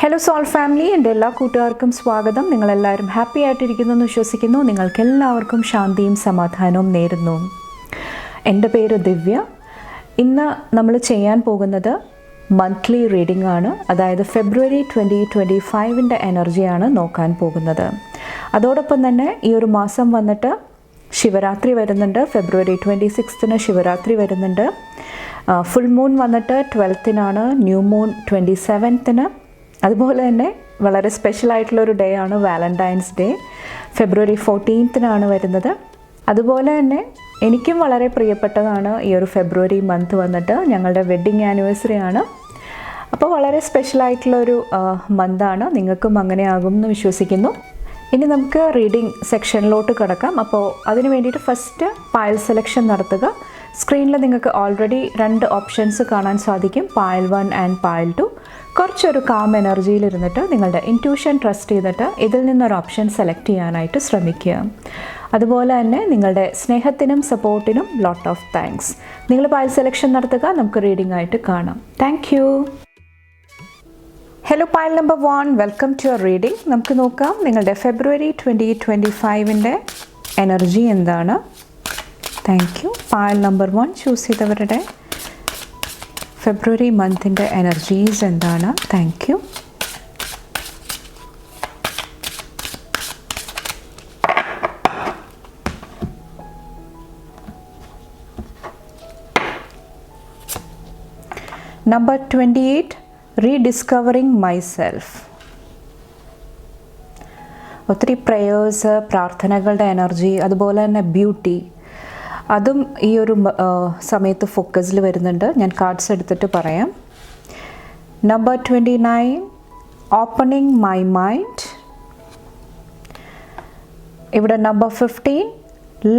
Hello soul family, എൻ്റെ എല്ലാ കൂട്ടുകാർക്കും സ്വാഗതം. നിങ്ങളെല്ലാവരും ഹാപ്പി ആയിട്ടിരിക്കുന്നു എന്ന് വിശ്വസിക്കുന്നു. നിങ്ങൾക്കെല്ലാവർക്കും ശാന്തിയും സമാധാനവും നേരുന്നു. എൻ്റെ പേര് ദിവ്യ. ഇന്ന് നമ്മൾ ചെയ്യാൻ പോകുന്നത് മന്ത്ലി റീഡിംഗ് ആണ്. അതായത് ഫെബ്രുവരി 2025 എനർജിയാണ് നോക്കാൻ പോകുന്നത്. അതോടൊപ്പം തന്നെ ഈ ഒരു മാസം വന്നിട്ട് ശിവരാത്രി വരുന്നുണ്ട്. ഫെബ്രുവരി 26 ശിവരാത്രി വരുന്നുണ്ട്. ഫുൾ മൂൺ വന്നിട്ട് 12 ന്യൂ മൂൺ 27. അതുപോലെ തന്നെ വളരെ സ്പെഷ്യലായിട്ടുള്ളൊരു ഡേ ആണ് വാലൻറ്റൈൻസ് ഡേ. ഫെബ്രുവരി 14 വരുന്നത്. അതുപോലെ തന്നെ എനിക്കും വളരെ പ്രിയപ്പെട്ടതാണ് ഈ ഒരു ഫെബ്രുവരി മന്ത് വന്നിട്ട്. ഞങ്ങളുടെ വെഡ്ഡിങ് ആനിവേഴ്സറി ആണ്. അപ്പോൾ വളരെ സ്പെഷ്യലായിട്ടുള്ളൊരു മന്താണ്. നിങ്ങൾക്കും അങ്ങനെ ആകും എന്ന് വിശ്വസിക്കുന്നു. ഇനി നമുക്ക് റീഡിംഗ് സെക്ഷനിലോട്ട് കിടക്കാം. അപ്പോൾ അതിന് വേണ്ടിയിട്ട് ഫസ്റ്റ് പായൽ സെലക്ഷൻ നടത്തുക. സ്ക്രീനിൽ നിങ്ങൾക്ക് ഓൾറെഡി 2 ഓപ്ഷൻസ് കാണാൻ സാധിക്കും, പായൽ 1 ആൻഡ് പായൽ 2. കുറച്ചൊരു കാം എനർജിയിലിരുന്നിട്ട് നിങ്ങളുടെ ഇൻറ്റ്യൂഷൻ ട്രസ്റ്റ് ചെയ്തിട്ട് ഇതിൽ നിന്നൊരു ഓപ്ഷൻ സെലക്ട് ചെയ്യാനായിട്ട് ശ്രമിക്കുക. അതുപോലെ തന്നെ നിങ്ങളുടെ സ്നേഹത്തിനും സപ്പോർട്ടിനും ലോട്ട് ഓഫ് താങ്ക്സ്. നിങ്ങൾ പായൽ സെലക്ഷൻ നടത്തുക. നമുക്ക് റീഡിംഗ് ആയിട്ട് കാണാം. Thank you. Hello pile number 1, welcome to your reading. നമുക്ക് നോക്കാം നിങ്ങളുടെ ഫെബ്രുവരി 2025 എനർജി എന്താണ്. Thank you. Pile number 1 choose ചെയ്തവരുടെ ഫെബ്രുവരി മന്തിൻ്റെ എനർജീസ് എന്താണ്. Thank you. Number 28, rediscovering myself. ഒത്തിരി പ്രേയേഴ്സ്, പ്രാർത്ഥനകളുടെ എനർജി, അതുപോലെ തന്നെ ബ്യൂട്ടി, അതും ഈ ഒരു സമയത്ത് ഫോക്കസിൽ വരുന്നുണ്ട്. ഞാൻ കാർഡ്സ് എടുത്തിട്ട് പറയാം. Number 29, opening my mind. ഇവിടെ number 15,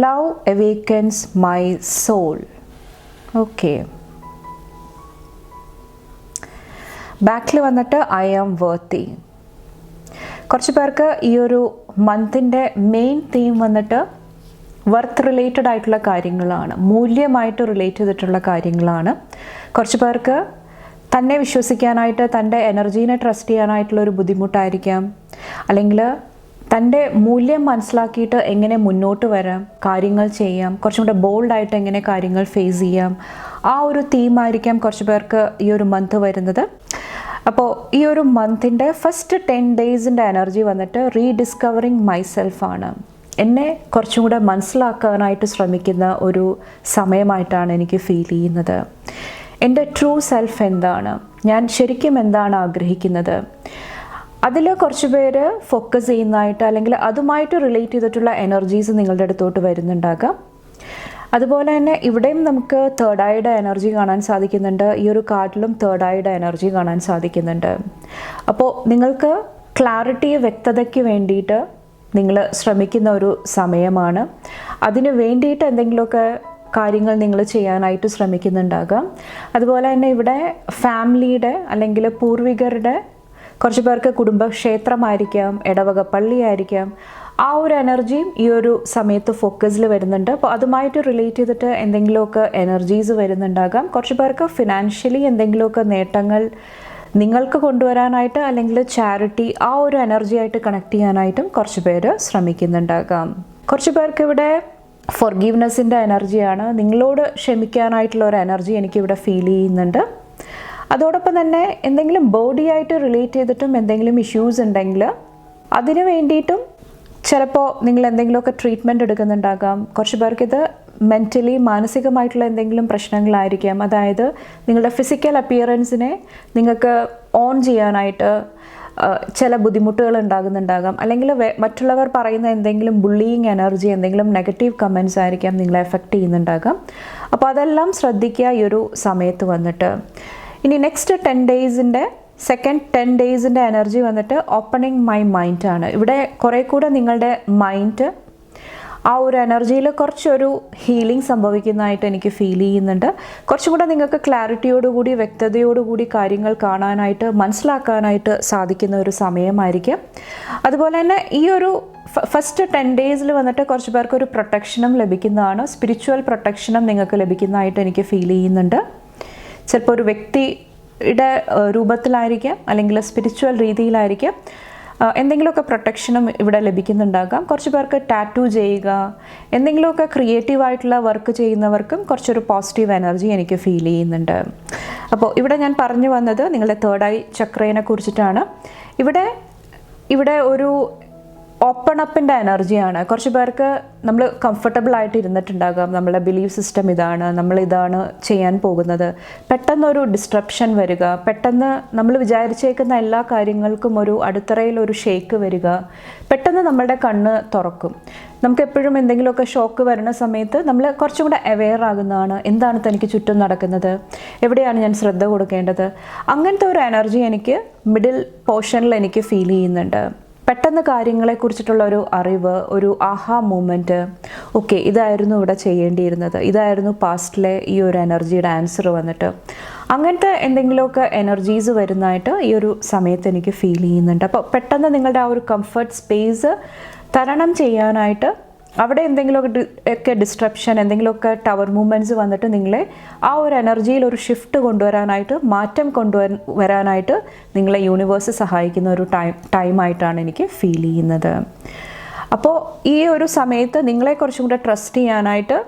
love awakens my soul. Okay. ബാക്കിൽ വന്നിട്ട് ഐ ആം വർത്തി. കുറച്ച് പേർക്ക് ഈ ഒരു മന്തിൻ്റെ മെയിൻ തീം വന്നിട്ട് വർത്ത് റിലേറ്റഡ് ആയിട്ടുള്ള കാര്യങ്ങളാണ്, മൂല്യമായിട്ട് റിലേറ്റ് ചെയ്തിട്ടുള്ള കാര്യങ്ങളാണ്. കുറച്ച് പേർക്ക് തന്നെ വിശ്വസിക്കാനായിട്ട്, തൻ്റെ എനർജീനെ ട്രസ്റ്റ് ചെയ്യാനായിട്ടുള്ളൊരു ബുദ്ധിമുട്ടായിരിക്കാം. അല്ലെങ്കിൽ തൻ്റെ മൂല്യം മനസ്സിലാക്കിയിട്ട് എങ്ങനെ മുന്നോട്ട് വരാം, കാര്യങ്ങൾ ചെയ്യാം, കുറച്ചും കൂടെ ബോൾഡായിട്ട് എങ്ങനെ കാര്യങ്ങൾ ഫേസ് ചെയ്യാം, ആ ഒരു തീമായിരിക്കാം കുറച്ച് പേർക്ക് ഈ ഒരു മന്ത് വരുന്നത്. അപ്പോൾ ഈ ഒരു മന്തിൻ്റെ ഫസ്റ്റ് 10 ഡേയ്സിൻ്റെ എനർജി വന്നിട്ട് റീഡിസ്കവറിങ് മൈസെൽഫാണ്. എന്നെ കുറച്ചും കൂടെ മനസ്സിലാക്കാനായിട്ട് ശ്രമിക്കുന്ന ഒരു സമയമായിട്ടാണ് എനിക്ക് ഫീൽ ചെയ്യുന്നത്. എൻ്റെ ട്രൂ സെൽഫ് എന്താണ്, ഞാൻ ശരിക്കും എന്താണ് ആഗ്രഹിക്കുന്നത്, അതിൽ കുറച്ച് പേര് ഫോക്കസ് ചെയ്യുന്നതായിട്ട് അല്ലെങ്കിൽ അതുമായിട്ട് റിലേറ്റ് ചെയ്തിട്ടുള്ള എനർജീസ് നിങ്ങളുടെ അടുത്തോട്ട് വരുന്നുണ്ടാകാം. അതുപോലെ തന്നെ ഇവിടെയും നമുക്ക് തേർഡ് ഐയുടെ എനർജി കാണാൻ സാധിക്കുന്നുണ്ട്. ഈ ഒരു കാർഡിലും തേർഡ് ഐയുടെ എനർജി കാണാൻ സാധിക്കുന്നുണ്ട്. അപ്പോൾ നിങ്ങൾക്ക് ക്ലാരിറ്റി, വ്യക്തതയ്ക്ക് വേണ്ടിയിട്ട് നിങ്ങൾ ശ്രമിക്കുന്ന ഒരു സമയമാണ്. അതിന് വേണ്ടിയിട്ട് എന്തെങ്കിലുമൊക്കെ കാര്യങ്ങൾ നിങ്ങൾ ചെയ്യാനായിട്ട് ശ്രമിക്കുന്നുണ്ടാകാം. അതുപോലെ തന്നെ ഇവിടെ ഫാമിലിയുടെ അല്ലെങ്കിൽ പൂർവികരുടെ, കുറച്ച് പേർക്ക് കുടുംബക്ഷേത്രമായിരിക്കാം, ഇടവക പള്ളിയായിരിക്കാം, ആ ഒരു എനർജിയും ഈ ഒരു സമയത്ത് ഫോക്കസിൽ വരുന്നുണ്ട്. അപ്പോൾ അതുമായിട്ട് റിലേറ്റ് ചെയ്തിട്ട് എന്തെങ്കിലുമൊക്കെ എനർജീസ് വരുന്നുണ്ടാകാം. കുറച്ച് പേർക്ക് ഫിനാൻഷ്യലി എന്തെങ്കിലുമൊക്കെ നേട്ടങ്ങൾ നിങ്ങൾക്ക് കൊണ്ടുവരാനായിട്ട് അല്ലെങ്കിൽ ചാരിറ്റി, ആ ഒരു എനർജി ആയിട്ട് കണക്ട് ചെയ്യാനായിട്ടും കുറച്ച് പേര് ശ്രമിക്കുന്നുണ്ടാകാം. കുറച്ച് പേർക്ക് ഇവിടെ ഫോർഗീവ്നെസ്സിൻ്റെ എനർജിയാണ്. നിങ്ങളോട് ക്ഷമിക്കാനായിട്ടുള്ള ഒരു എനർജി എനിക്കിവിടെ ഫീൽ ചെയ്യുന്നുണ്ട്. അതോടൊപ്പം തന്നെ എന്തെങ്കിലും ബോഡിയായിട്ട് റിലേറ്റ് ചെയ്തിട്ടും എന്തെങ്കിലും ഇഷ്യൂസ് ഉണ്ടെങ്കിൽ അതിന് വേണ്ടിയിട്ടും ചിലപ്പോൾ നിങ്ങൾ എന്തെങ്കിലുമൊക്കെ ട്രീറ്റ്മെൻറ്റ് എടുക്കുന്നുണ്ടാകാം. കുറച്ച് പേർക്ക് ഇത് മെൻ്റലി, മാനസികമായിട്ടുള്ള എന്തെങ്കിലും പ്രശ്നങ്ങളായിരിക്കാം. അതായത് നിങ്ങളുടെ ഫിസിക്കൽ അപ്പിയറൻസിനെ നിങ്ങൾക്ക് ഓൺ ചെയ്യാനായിട്ട് ചില ബുദ്ധിമുട്ടുകൾ ഉണ്ടാകുന്നുണ്ടാകാം. അല്ലെങ്കിൽ മറ്റുള്ളവർ പറയുന്ന എന്തെങ്കിലും ബുള്ളിയിങ് എനർജി, എന്തെങ്കിലും നെഗറ്റീവ് കമൻറ്റ്സ് ആയിരിക്കാം നിങ്ങളെ എഫക്റ്റ് ചെയ്യുന്നുണ്ടാകാം. അപ്പോൾ അതെല്ലാം ശ്രദ്ധിക്കുക ഈ ഒരു സമയത്ത് വന്നിട്ട്. ഇനി നെക്സ്റ്റ് 10 ഡേയ്സിൻ്റെ സെക്കൻഡ് 10 ഡേയ്സിൻ്റെ എനർജി വന്നിട്ട് ഓപ്പണിംഗ് മൈ മൈൻഡ് ആണ്. ഇവിടെ കുറേ കൂടെ നിങ്ങളുടെ മൈൻഡ്, ആ ഒരു എനർജിയിൽ കുറച്ചൊരു ഹീലിംഗ് സംഭവിക്കുന്നതായിട്ട് എനിക്ക് ഫീൽ ചെയ്യുന്നുണ്ട്. കുറച്ചും കൂടെ നിങ്ങൾക്ക് ക്ലാരിറ്റിയോടുകൂടി, വ്യക്തതയോടുകൂടി കാര്യങ്ങൾ കാണാനായിട്ട്, മനസ്സിലാക്കാനായിട്ട് സാധിക്കുന്ന ഒരു സമയമായിരിക്കും. അതുപോലെ തന്നെ ഈ ഒരു ഫസ്റ്റ് 10 ഡേയ്സിൽ വന്നിട്ട് കുറച്ച് പേർക്ക് ഒരു പ്രൊട്ടക്ഷനും ലഭിക്കുന്നതാണ്. സ്പിരിച്വൽ പ്രൊട്ടക്ഷനും നിങ്ങൾക്ക് ലഭിക്കുന്നതായിട്ട് എനിക്ക് ഫീൽ ചെയ്യുന്നുണ്ട്. ചിലപ്പോൾ ഒരു വ്യക്തി യുടെ രൂപത്തിലായിരിക്കാം, അല്ലെങ്കിൽ സ്പിരിച്വൽ രീതിയിലായിരിക്കാം. എന്തെങ്കിലുമൊക്കെ പ്രൊട്ടക്ഷനും ഇവിടെ ലഭിക്കുന്നുണ്ടാകാം. കുറച്ച് പേർക്ക് ടാറ്റു ചെയ്യുക, എന്തെങ്കിലുമൊക്കെ ക്രിയേറ്റീവായിട്ടുള്ള വർക്ക് ചെയ്യുന്നവർക്കും കുറച്ചൊരു പോസിറ്റീവ് എനർജി എനിക്ക് ഫീൽ ചെയ്യുന്നുണ്ട്. അപ്പോൾ ഇവിടെ ഞാൻ പറഞ്ഞു വന്നത് നിങ്ങളുടെ തേർഡ് ഐ ചക്രയെ കുറിച്ചിട്ടാണ്. ഇവിടെ ഒരു ഓപ്പൺ അപ്പിൻ്റെ എനർജിയാണ്. കുറച്ച് പേർക്ക് നമ്മൾ കംഫർട്ടബിൾ ആയിട്ട് ഇരുന്നിട്ടുണ്ടാകാം. നമ്മളെ ബിലീഫ് സിസ്റ്റം ഇതാണ്, നമ്മളിതാണ് ചെയ്യാൻ പോകുന്നത്. പെട്ടെന്നൊരു ഡിസ്ട്രപ്ഷൻ വരിക, പെട്ടെന്ന് നമ്മൾ വിചാരിച്ചേക്കുന്ന എല്ലാ കാര്യങ്ങൾക്കും ഒരു അടിത്തറയിൽ ഒരു ഷേക്ക് വരിക, പെട്ടെന്ന് നമ്മളുടെ കണ്ണ് തുറക്കും. നമുക്ക് എപ്പോഴും എന്തെങ്കിലുമൊക്കെ ഷോക്ക് വരുന്ന സമയത്ത് നമ്മൾ കുറച്ചും കൂടെ അവെയർ ആകുന്നതാണ്. എന്താണ് തനിക്ക് ചുറ്റും നടക്കുന്നത്, എവിടെയാണ് ഞാൻ ശ്രദ്ധ കൊടുക്കേണ്ടത്. അങ്ങനത്തെ ഒരു എനർജി എനിക്ക് മിഡിൽ പോർഷനിൽ എനിക്ക് ഫീൽ ചെയ്യുന്നുണ്ട്. പെട്ടെന്ന് കാര്യങ്ങളെക്കുറിച്ചിട്ടുള്ള ഒരു അറിവ്, ഒരു ആഹാ മൂമെൻറ്റ്, ഓക്കെ ഇതായിരുന്നു ഇവിടെ ചെയ്യേണ്ടിയിരുന്നത്, ഇതായിരുന്നു പാസ്റ്റിലെ ഈ ഒരു എനർജിയുടെ ആൻസർ വന്നിട്ട്, അങ്ങനത്തെ എന്തെങ്കിലുമൊക്കെ എനർജീസ് വരുന്നതായിട്ട് ഈ ഒരു സമയത്ത് എനിക്ക് ഫീൽ ചെയ്യുന്നുണ്ട്. അപ്പോൾ പെട്ടെന്ന് നിങ്ങളുടെ ആ ഒരു കംഫർട്ട് സ്പേസ് തരണം ചെയ്യാനായിട്ട് അവിടെ എന്തെങ്കിലുമൊക്കെ ഡിസ്ട്രപ്ഷൻ, എന്തെങ്കിലുമൊക്കെ ടവർ മൂവ്മെൻറ്റ്സ് വന്നിട്ട് നിങ്ങളെ ആ ഒരു എനർജിയിൽ ഒരു ഷിഫ്റ്റ് കൊണ്ടുവരാനായിട്ട്, മാറ്റം കൊണ്ടുവരാനായിട്ട് നിങ്ങളെ യൂണിവേഴ്സ് സഹായിക്കുന്ന ഒരു ടൈമായിട്ടാണ് എനിക്ക് ഫീൽ ചെയ്യുന്നത്. അപ്പോൾ ഈ ഒരു സമയത്ത് നിങ്ങളെ കുറച്ചും കൂടെ ട്രസ്റ്റ് ചെയ്യാനായിട്ട്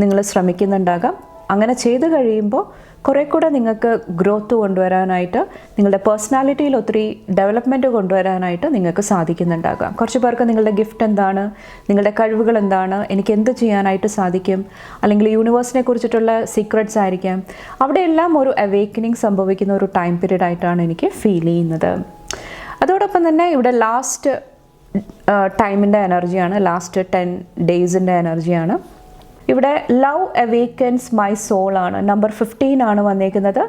നിങ്ങൾ ശ്രമിക്കുന്നുണ്ടാകാം. അങ്ങനെ ചെയ്ത് കഴിയുമ്പോൾ കുറേ കൂടെ നിങ്ങൾക്ക് ഗ്രോത്ത് കൊണ്ടുവരാനായിട്ട്, നിങ്ങളുടെ പേഴ്സണാലിറ്റിയിൽ ഒത്തിരി ഡെവലപ്മെൻറ്റ് കൊണ്ടുവരാനായിട്ട് നിങ്ങൾക്ക് സാധിക്കുന്നുണ്ടാകാം. കുറച്ച് പേർക്ക് നിങ്ങളുടെ ഗിഫ്റ്റ് എന്താണ്, നിങ്ങളുടെ കഴിവുകൾ എന്താണ്, എനിക്ക് എന്ത് ചെയ്യാനായിട്ട് സാധിക്കും, അല്ലെങ്കിൽ യൂണിവേഴ്സിനെ കുറിച്ചിട്ടുള്ള സീക്രട്സ് ആയിരിക്കാം. അവിടെയെല്ലാം ഒരു അവേക്കനിങ് സംഭവിക്കുന്ന ഒരു ടൈം പീരീഡ് ആയിട്ടാണ് എനിക്ക് ഫീൽ ചെയ്യുന്നത്. അതോടൊപ്പം തന്നെ ഇവിടെ ലാസ്റ്റ് ടൈമിൻ്റെ എനർജിയാണ്, ലാസ്റ്റ് 10 ഡേയ്സിൻ്റെ എനർജിയാണ്. ഇവിടെ ലവ് അവേക്കൻസ് മൈ സോൾ ആണ്, നമ്പർ 15 ആണ് വന്നേക്കുന്നത്.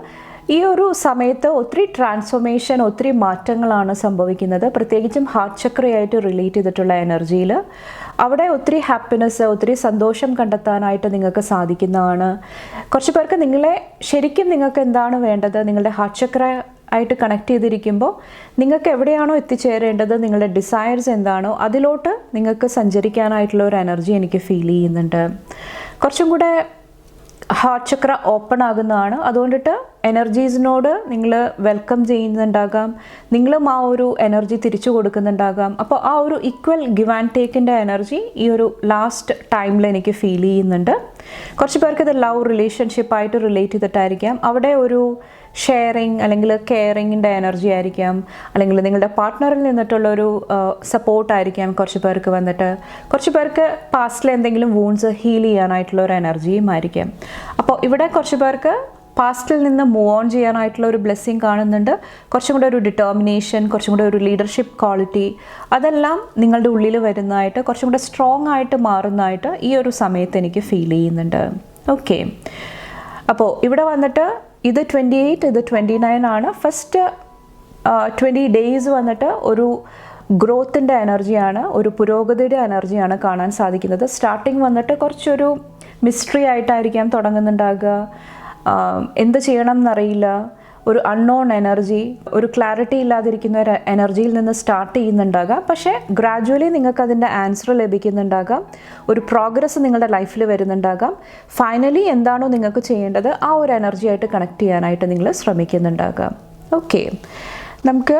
ഈ ഒരു സമയത്ത് ഒത്തിരി ട്രാൻസ്ഫോർമേഷൻ, ഒത്തിരി മാറ്റങ്ങളാണ് സംഭവിക്കുന്നത്. പ്രത്യേകിച്ചും ഹാർട്ട് ചക്രയായിട്ട് റിലേറ്റ് ചെയ്തിട്ടുള്ള എനർജിയിൽ അവിടെ ഒത്തിരി ഹാപ്പിനെസ്, ഒത്തിരി സന്തോഷം കണ്ടെത്താനായിട്ട് നിങ്ങൾക്ക് സാധിക്കുന്നതാണ്. കുറച്ച് പേർക്ക് ശരിക്കും നിങ്ങൾക്ക് എന്താണ് വേണ്ടത്, നിങ്ങളുടെ ഹാർട്ട് ചക്ര ആയിട്ട് കണക്ട് ചെയ്തിരിക്കുമ്പോൾ നിങ്ങൾക്ക് എവിടെയാണോ എത്തിച്ചേരേണ്ടത്, നിങ്ങളുടെ ഡിസയർസ് എന്താണോ അതിലോട്ട് നിങ്ങൾക്ക് സഞ്ചരിക്കാനായിട്ടുള്ള ഒരു എനർജി എനിക്ക് ഫീൽ ചെയ്യുന്നുണ്ട്. കുറച്ചും കൂടെ ഹാർട്ട് ചക്ര ഓപ്പൺ ആകുന്നതാണ്. അതുകൊണ്ടിട്ട് എനർജീസിനോട് നിങ്ങൾ വെൽക്കം ചെയ്യുന്നുണ്ടാകാം, നിങ്ങളും ആ ഒരു എനർജി തിരിച്ചു കൊടുക്കുന്നുണ്ടാകാം. അപ്പോൾ ആ ഒരു ഈക്വൽ ഗിവ് ആൻഡ് ടേക്കിൻ്റെ എനർജി ഈ ഒരു ലാസ്റ്റ് ടൈമിൽ എനിക്ക് ഫീൽ ചെയ്യുന്നുണ്ട്. കുറച്ച് പേർക്ക് ഇത് ലവ് റിലേഷൻഷിപ്പായിട്ട് റിലേറ്റ് ചെയ്തിട്ടായിരിക്കാം. അവിടെ ഒരു ഷെയറിങ് അല്ലെങ്കിൽ കെയറിങ്ങിൻ്റെ എനർജി ആയിരിക്കാം, അല്ലെങ്കിൽ നിങ്ങളുടെ പാർട്ട്ണറിൽ നിന്നിട്ടുള്ളൊരു സപ്പോർട്ടായിരിക്കാം കുറച്ച് പേർക്ക് വന്നിട്ട്. കുറച്ച് പേർക്ക് പാസ്റ്റിൽ എന്തെങ്കിലും വൂൺസ് ഹീൽ ചെയ്യാനായിട്ടുള്ള ഒരു എനർജിയും ആയിരിക്കാം. അപ്പോൾ ഇവിടെ കുറച്ച് പേർക്ക് പാസ്റ്റിൽ നിന്ന് മൂവ് ഓൺ ചെയ്യാനായിട്ടുള്ള ഒരു ബ്ലെസ്സിങ് കാണുന്നുണ്ട്. കുറച്ചും കൂടെ ഒരു ഡിറ്റർമിനേഷൻ, കുറച്ചും കൂടെ ഒരു ലീഡർഷിപ്പ് ക്വാളിറ്റി, അതെല്ലാം നിങ്ങളുടെ ഉള്ളിൽ വരുന്നതായിട്ട്, കുറച്ചും കൂടെ സ്ട്രോങ് ആയിട്ട് മാറുന്നതായിട്ട് ഈ ഒരു സമയത്ത് എനിക്ക് ഫീൽ ചെയ്യുന്നുണ്ട്. ഓക്കെ, അപ്പോൾ ഇവിടെ വന്നിട്ട് ഇത് 28, ഇത് 29 ആണ്. ഫസ്റ്റ് 20 ഡേയ്സ് വന്നിട്ട് ഒരു ഗ്രോത്തിൻ്റെ എനർജിയാണ്, ഒരു പുരോഗതിയുടെ എനർജിയാണ് കാണാൻ സാധിക്കുന്നത്. സ്റ്റാർട്ടിങ് വന്നിട്ട് കുറച്ചൊരു മിസ്റ്ററി ആയിട്ടായിരിക്കാം തുടങ്ങുന്നുണ്ടാകുക. എന്ത് ചെയ്യണം എന്നറിയില്ല, ഒരു അൺനോൺ എനർജി, ഒരു ക്ലാരിറ്റി ഇല്ലാതിരിക്കുന്ന ഒരു എനർജിയിൽ നിന്ന് സ്റ്റാർട്ട് ചെയ്യുന്നുണ്ടാകാം. പക്ഷേ ഗ്രാജുവലി നിങ്ങൾക്ക് അതിൻ്റെ ആൻസർ ലഭിക്കുന്നുണ്ടാകാം, ഒരു പ്രോഗ്രസ് നിങ്ങളുടെ ലൈഫിൽ വരുന്നുണ്ടാകാം. ഫൈനലി എന്താണോ നിങ്ങൾക്ക് ചെയ്യേണ്ടത് ആ ഒരു എനർജിയായിട്ട് കണക്ട് ചെയ്യാനായിട്ട് നിങ്ങൾ ശ്രമിക്കുന്നുണ്ടാകാം. ഓക്കെ, നമുക്ക്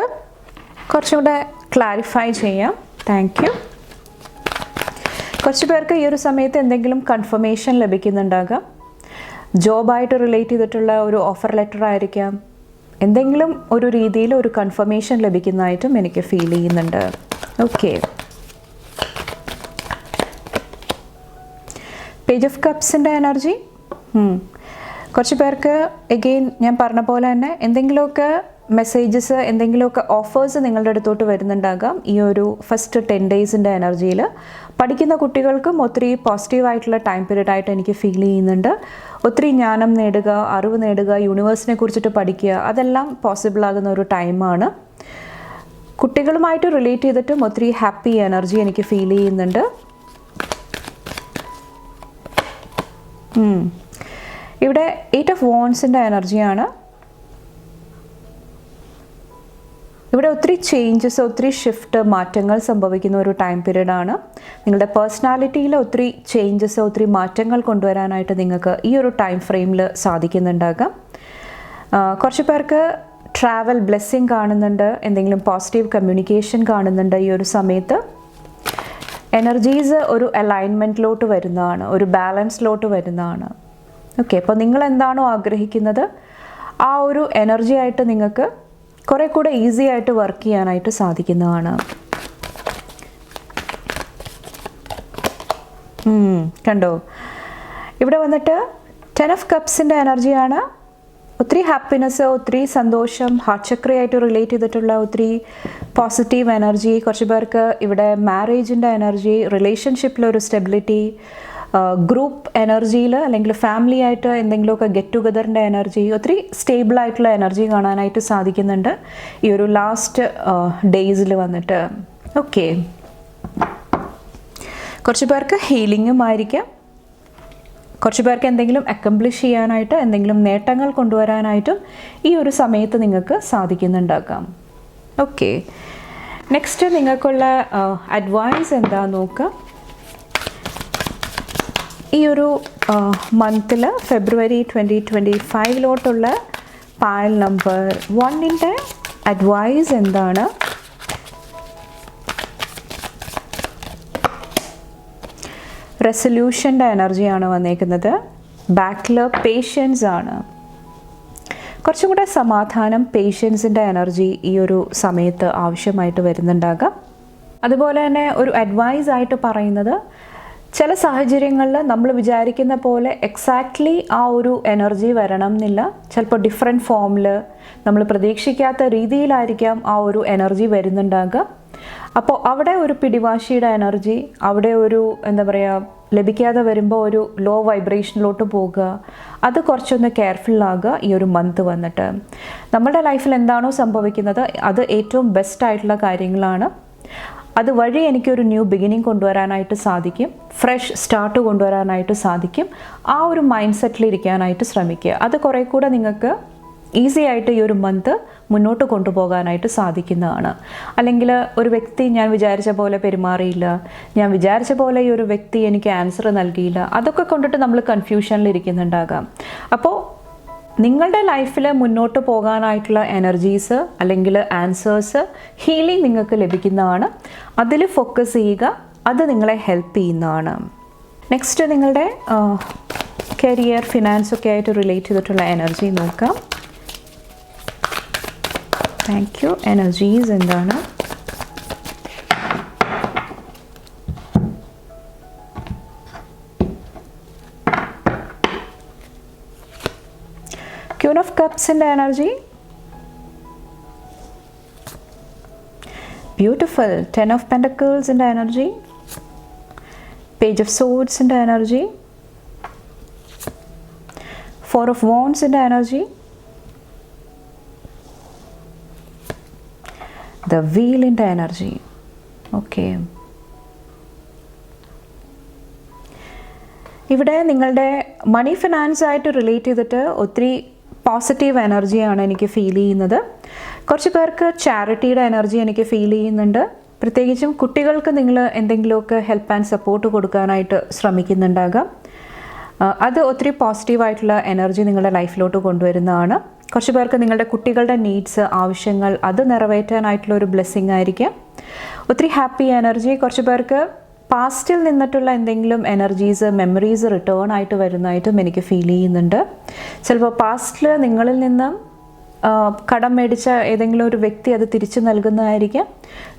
കുറച്ചും കൂടെ ക്ലാരിഫൈ ചെയ്യാം. Thank you. കുറച്ച് പേർക്ക് ഈ ഒരു സമയത്ത് എന്തെങ്കിലും കൺഫർമേഷൻ ലഭിക്കുന്നുണ്ടാകാം. ജോബായിട്ട് റിലേറ്റ് ചെയ്തിട്ടുള്ള ഒരു ഓഫർ ലെറ്റർ ആയിരിക്കാം, എന്തെങ്കിലും ഒരു രീതിയിൽ ഒരു കൺഫർമേഷൻ ലഭിക്കുന്നതായിട്ടും എനിക്ക് ഫീൽ ചെയ്യുന്നുണ്ട്. ഓക്കെ, പേജ് ഓഫ് കപ്സിൻ്റെ എനർജി. കുറച്ച് പേർക്ക് എഗെയിൻ ഞാൻ പറഞ്ഞ പോലെ തന്നെ എന്തെങ്കിലുമൊക്കെ മെസ്സേജസ്, എന്തെങ്കിലുമൊക്കെ ഓഫേഴ്സ് നിങ്ങളുടെ അടുത്തോട്ട് വരുന്നുണ്ടാകാം ഈ ഒരു ഫസ്റ്റ് 10 ഡേയ്സിൻ്റെ എനർജിയിൽ. പഠിക്കുന്ന കുട്ടികൾക്കും ഒത്തിരി പോസിറ്റീവായിട്ടുള്ള ടൈം പീരീഡ് ആയിട്ട് എനിക്ക് ഫീൽ ചെയ്യുന്നുണ്ട്. ഒത്തിരി ജ്ഞാനം നേടുക, അറിവ് നേടുക, യൂണിവേഴ്സിനെ കുറിച്ചിട്ട് പഠിക്കുക, അതെല്ലാം പോസിബിൾ ആകുന്ന ഒരു ടൈമാണ്. കുട്ടികളുമായിട്ട് റിലേറ്റ് ചെയ്തിട്ടും ഒത്തിരി ഹാപ്പി എനർജി എനിക്ക് ഫീൽ ചെയ്യുന്നുണ്ട്. ഇവിടെ 8 ഓഫ് വാൻഡ്സിൻ്റെ എനർജിയാണ്. ഇവിടെ ഒത്തിരി ചേഞ്ചസ്, ഒത്തിരി ഷിഫ്റ്റ്, മാറ്റങ്ങൾ സംഭവിക്കുന്ന ഒരു ടൈം പീരീഡാണ്. നിങ്ങളുടെ പേഴ്സണാലിറ്റിയിൽ ഒത്തിരി ചേഞ്ചസ്, ഒത്തിരി മാറ്റങ്ങൾ കൊണ്ടുവരാനായിട്ട് നിങ്ങൾക്ക് ഈ ഒരു ടൈം ഫ്രെയിമിൽ സാധിക്കുന്നുണ്ടാകാം. കുറച്ച് പേർക്ക് ട്രാവൽ ബ്ലെസ്സിങ് കാണുന്നുണ്ട്, എന്തെങ്കിലും പോസിറ്റീവ് കമ്മ്യൂണിക്കേഷൻ കാണുന്നുണ്ട്. ഈ ഒരു സമയത്ത് എനർജീസ് ഒരു അലൈൻമെൻറ്റിലോട്ട് വരുന്നതാണ്, ഒരു ബാലൻസിലോട്ട് വരുന്നതാണ്. ഓക്കെ, അപ്പോൾ നിങ്ങൾ എന്താണോ ആഗ്രഹിക്കുന്നത് ആ ഒരു എനർജി ആയിട്ട് നിങ്ങൾക്ക് കുറേ കൂടെ ഈസി ആയിട്ട് വർക്ക് ചെയ്യാനായിട്ട് സാധിക്കുന്നതാണ്. കണ്ടോ, ഇവിടെ വന്നിട്ട് 10 of കപ്സിൻ്റെ എനർജിയാണ്. ഒത്തിരി ഹാപ്പിനെസ്, ഒത്തിരി സന്തോഷം, ഹാർട്ട് ചക്രയായിട്ട് റിലേറ്റ് ചെയ്തിട്ടുള്ള ഒത്തിരി പോസിറ്റീവ് എനർജി. കുറച്ച് പേർക്ക് ഇവിടെ മാരേജിൻ്റെ എനർജി, റിലേഷൻഷിപ്പിലൊരു സ്റ്റെബിലിറ്റി, ഗ്രൂപ്പ് എനർജിയിൽ അല്ലെങ്കിൽ ഫാമിലി ആയിട്ട് എന്തെങ്കിലുമൊക്കെ ഗെറ്റ് ടുഗദറിൻ്റെ എനർജി, ഒത്തിരി സ്റ്റേബിളായിട്ടുള്ള എനർജി കാണാനായിട്ട് സാധിക്കുന്നുണ്ട് ഈ ഒരു ലാസ്റ്റ് ഡേയ്സിൽ വന്നിട്ട്. ഓക്കെ, കുറച്ച് പേർക്ക് ഹീലിങ്ങും ആയിരിക്കാം, കുറച്ച് പേർക്ക് എന്തെങ്കിലും അക്കംപ്ലിഷ് ചെയ്യാനായിട്ട്, എന്തെങ്കിലും നേട്ടങ്ങൾ കൊണ്ടുവരാനായിട്ടും ഈ ഒരു സമയത്ത് നിങ്ങൾക്ക് സാധിക്കുന്നുണ്ടാക്കാം. ഓക്കെ, നെക്സ്റ്റ് നിങ്ങൾക്കുള്ള അഡ്വൈസ് എന്താണെന്ന് നോക്കാം. ഈ ഒരു മന്തിൽ ഫെബ്രുവരി 2025 പായൽ നമ്പർ 1ൻ്റെ അഡ്വൈസ് എന്താണ്? റെസൊല്യൂഷൻ്റെ എനർജിയാണ് വന്നേക്കുന്നത്. ബാക്കിൽ പേഷ്യൻസ് ആണ്. കുറച്ചും കൂടെ സമാധാനം, പേഷ്യൻസിൻ്റെ എനർജി ഈ ഒരു സമയത്ത് ആവശ്യമായിട്ട് വരുന്നുണ്ടാകാം. അതുപോലെ തന്നെ ഒരു അഡ്വൈസ് ആയിട്ട് പറയുന്നത്, ചില സാഹചര്യങ്ങളിൽ നമ്മൾ വിചാരിക്കുന്ന പോലെ എക്സാക്ട്ലി ആ ഒരു എനർജി വരണം എന്നില്ല. ചിലപ്പോൾ ഡിഫറെൻറ്റ് ഫോമിൽ നമ്മൾ പ്രതീക്ഷിക്കാത്ത രീതിയിലായിരിക്കാം ആ ഒരു എനർജി വരുന്നുണ്ടാകുക. അപ്പോൾ അവിടെ ഒരു പിടിവാശിയുടെ എനർജി, അവിടെ ഒരു എന്താ പറയുക, ലഭിക്കാതെ വരുമ്പോൾ ഒരു ലോ വൈബ്രേഷനിലോട്ട് പോകുക, അത് കുറച്ചൊന്ന് കെയർഫുള്ളാകുക ഈ ഒരു മന്ത് വന്നിട്ട്. നമ്മുടെ ലൈഫിൽ എന്താണോ സംഭവിക്കുന്നത് അത് ഏറ്റവും ബെസ്റ്റ് ആയിട്ടുള്ള കാര്യങ്ങളാണ്. അതുവഴി എനിക്കൊരു ന്യൂ ബിഗിനിങ് കൊണ്ടുവരാനായിട്ട് സാധിക്കും, ഫ്രഷ് സ്റ്റാർട്ട് കൊണ്ടുവരാനായിട്ട് സാധിക്കും. ആ ഒരു മൈൻഡ് സെറ്റിലിരിക്കാനായിട്ട് ശ്രമിക്കുക. അത് കുറേ കൂടെ നിങ്ങൾക്ക് ഈസി ആയിട്ട് ഈ ഒരു മന്ത് മുന്നോട്ട് കൊണ്ടുപോകാനായിട്ട് സാധിക്കുന്നതാണ്. അല്ലെങ്കിൽ ഒരു വ്യക്തി ഞാൻ വിചാരിച്ച പോലെ പെരുമാറിയില്ല, ഞാൻ വിചാരിച്ച പോലെ ഈ ഒരു വ്യക്തി എനിക്ക് ആൻസർ നൽകിയില്ല, അതൊക്കെ കൊണ്ടിട്ട് നമ്മൾ കൺഫ്യൂഷനിലിരിക്കുന്നുണ്ടാകാം. അപ്പോൾ നിങ്ങളുടെ ലൈഫിൽ മുന്നോട്ട് പോകാനായിട്ടുള്ള എനർജീസ് അല്ലെങ്കിൽ ആൻസേഴ്സ്, ഹീലിംഗ് നിങ്ങൾക്ക് ലഭിക്കുന്നതാണ്. അതിൽ ഫോക്കസ് ചെയ്യുക, അത് നിങ്ങളെ ഹെൽപ്പ് ചെയ്യുന്നതാണ്. നെക്സ്റ്റ് നിങ്ങളുടെ കരിയർ, ഫിനാൻസൊക്കെ ആയിട്ട് റിലേറ്റ് ചെയ്തിട്ടുള്ള എനർജി നോക്കാം. Thank you. എനർജീസ് എന്താണ്? Queen of Cups in the energy. Beautiful. 10 of Pentacles in the energy. Page of Swords in the energy. 4 of Wands in the energy. The Wheel in the energy. Okay. ഇവിടെ നിങ്ങളുടെ മണി finance ആയിട്ട് relate ചെയ്തിട്ട് ഒത്തിരി positive എനർജിയാണ് എനിക്ക് feel ചെയ്യുന്നത്. കുറച്ച് പേർക്ക് ചാരിറ്റിയുടെ എനർജി എനിക്ക് ഫീൽ ചെയ്യുന്നുണ്ട്. പ്രത്യേകിച്ചും കുട്ടികൾക്ക് നിങ്ങൾ എന്തെങ്കിലുമൊക്കെ ഹെൽപ്പ് ആൻഡ് സപ്പോർട്ട് കൊടുക്കാനായിട്ട് ശ്രമിക്കുന്നുണ്ടാകാം. അത് ഒത്തിരി പോസിറ്റീവായിട്ടുള്ള എനർജി നിങ്ങളുടെ ലൈഫിലോട്ട് കൊണ്ടുവരുന്നതാണ്. കുറച്ച് പേർക്ക് നിങ്ങളുടെ കുട്ടികളുടെ നീഡ്സ്, ആവശ്യങ്ങൾ അത് നിറവേറ്റാനായിട്ടുള്ള ഒരു ബ്ലെസ്സിങ് ആയിരിക്കാം. ഒത്തിരി ഹാപ്പി എനർജി. കുറച്ച് പേർക്ക് പാസ്റ്റിൽ നിന്നിട്ടുള്ള എന്തെങ്കിലും എനർജീസ്, മെമ്മറീസ് റിട്ടേൺ ആയിട്ട് വരുന്നതായിട്ടും എനിക്ക് ഫീൽ ചെയ്യുന്നുണ്ട്. ചിലപ്പോൾ പാസ്റ്റിൽ നിങ്ങളിൽ നിന്ന് കടം മേടിച്ച ഏതെങ്കിലും ഒരു വ്യക്തി അത് തിരിച്ചു നൽകുന്നതായിരിക്കാം,